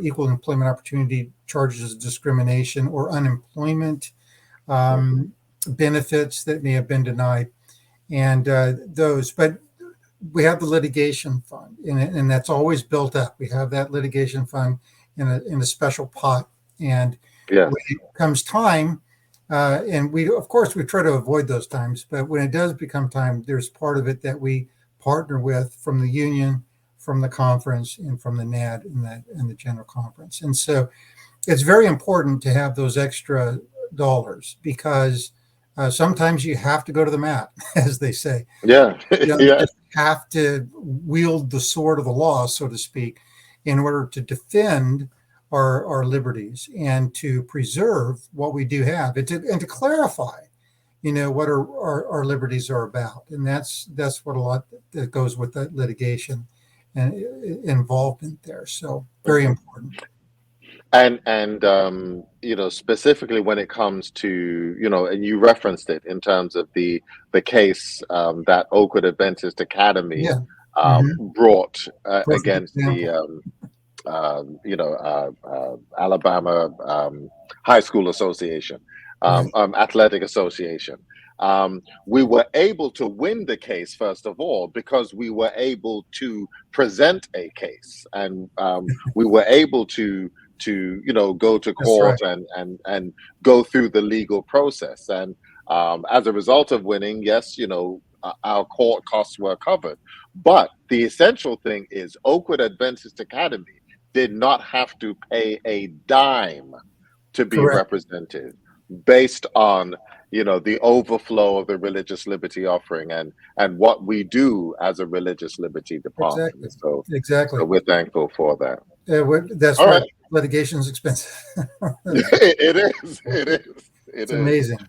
equal employment opportunity charges of discrimination or unemployment benefits that may have been denied. And those, but we have the litigation fund, and that's always built up. We have that litigation fund in a special pot. And when it comes time, and we try to avoid those times, but when it does become time, there's part of it that we partner with from the union, from the conference, and from the NAD and the general conference. And so it's very important to have those extra dollars because sometimes you have to go to the mat, as they say. You have to wield the sword of the law, so to speak, in order to defend our liberties and to preserve what we do have, and to clarify, what our liberties are about. And that's what a lot that goes with that litigation and involvement there. So very important. And specifically when it comes to, and you referenced it in terms of the case that Oakwood Adventist Academy Yeah. brought Perfect against example. the Alabama High School Association, Right. Athletic Association. We were able to win the case, first of all, because we were able to present a case, and we were able to go to That's right. court and go through the legal process. And as a result of winning, yes, our court costs were covered. But the essential thing is Oakwood Adventist Academy did not have to pay a dime to be Correct. represented, based on the overflow of the religious liberty offering and what we do as a religious liberty department. Exactly. So we're thankful for that. That's All right. right. Litigation is expensive. It is. It's amazing.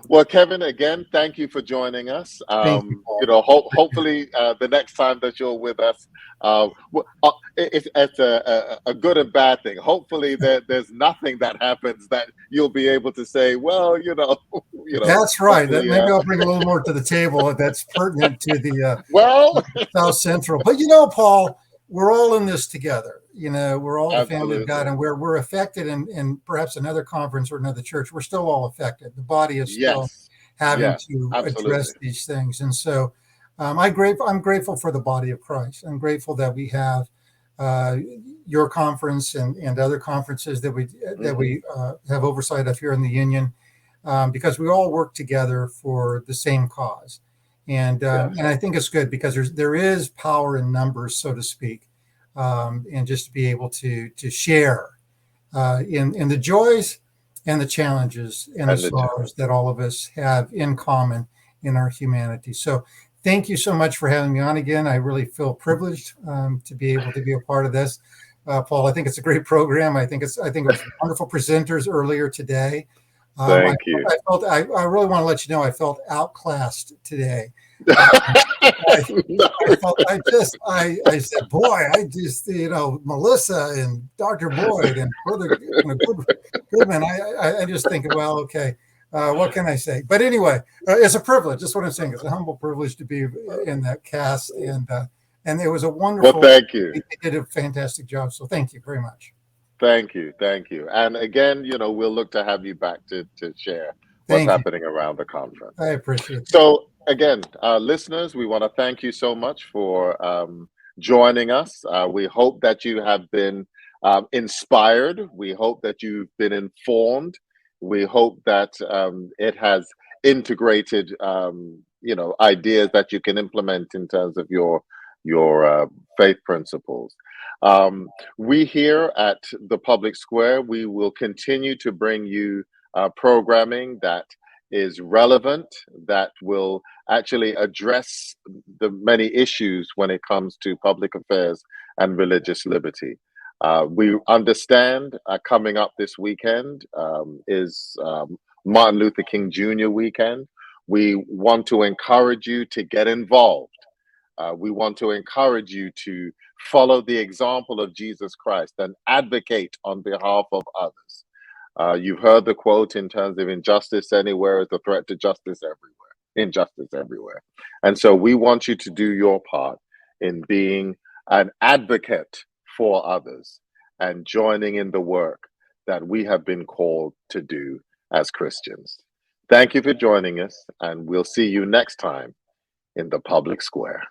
Well, Kevin, again, thank you for joining us. Thank you, Paul. Hopefully, the next time that you're with us, it's a good and bad thing. Hopefully, there's nothing that happens that you'll be able to say, well, That's right. Maybe I'll bring a little more to the table that's pertinent to the South Central. But Paul, we're all in this together. We're all the family of God, and we're affected. And perhaps another conference or another church, we're still all affected. The body is still having to address these things. And so, I'm grateful for the body of Christ. I'm grateful that we have your conference and other conferences that we have oversight of here in the union, because we all work together for the same cause. And I think it's good because there is power in numbers, so to speak. And just to be able to share in the joys and the challenges and the sorrows that all of us have in common in our humanity. So thank you so much for having me on again. I really feel privileged to be able to be a part of this. Paul, I think it's a great program. I think it was wonderful presenters earlier today. Thank you. I really want to let you know I felt outclassed today. I said, boy, Melissa and Dr. Boyd and Brother Goodman. I just think, well, okay, what can I say? But anyway, it's a privilege. That's what I'm saying. It's a humble privilege to be in that cast, and it was a wonderful. Well, thank you. They did a fantastic job. So thank you very much. Thank you. And again, we'll look to have you back to share what's happening around the conference. I appreciate it. So again, listeners, we want to thank you so much for joining us. We hope that you have been inspired. We hope that you've been informed. We hope that it has integrated, ideas that you can implement in terms of your faith principles. We here at the Public Square, we will continue to bring you programming that is relevant, that will actually address the many issues when it comes to public affairs and religious liberty. We understand coming up this weekend is Martin Luther King Jr. weekend. We want to encourage you to get involved. We want to encourage you to follow the example of Jesus Christ and advocate on behalf of others. You've heard the quote in terms of injustice anywhere is a threat to justice everywhere, injustice everywhere. And so we want you to do your part in being an advocate for others and joining in the work that we have been called to do as Christians. Thank you for joining us, and we'll see you next time in the Public Square.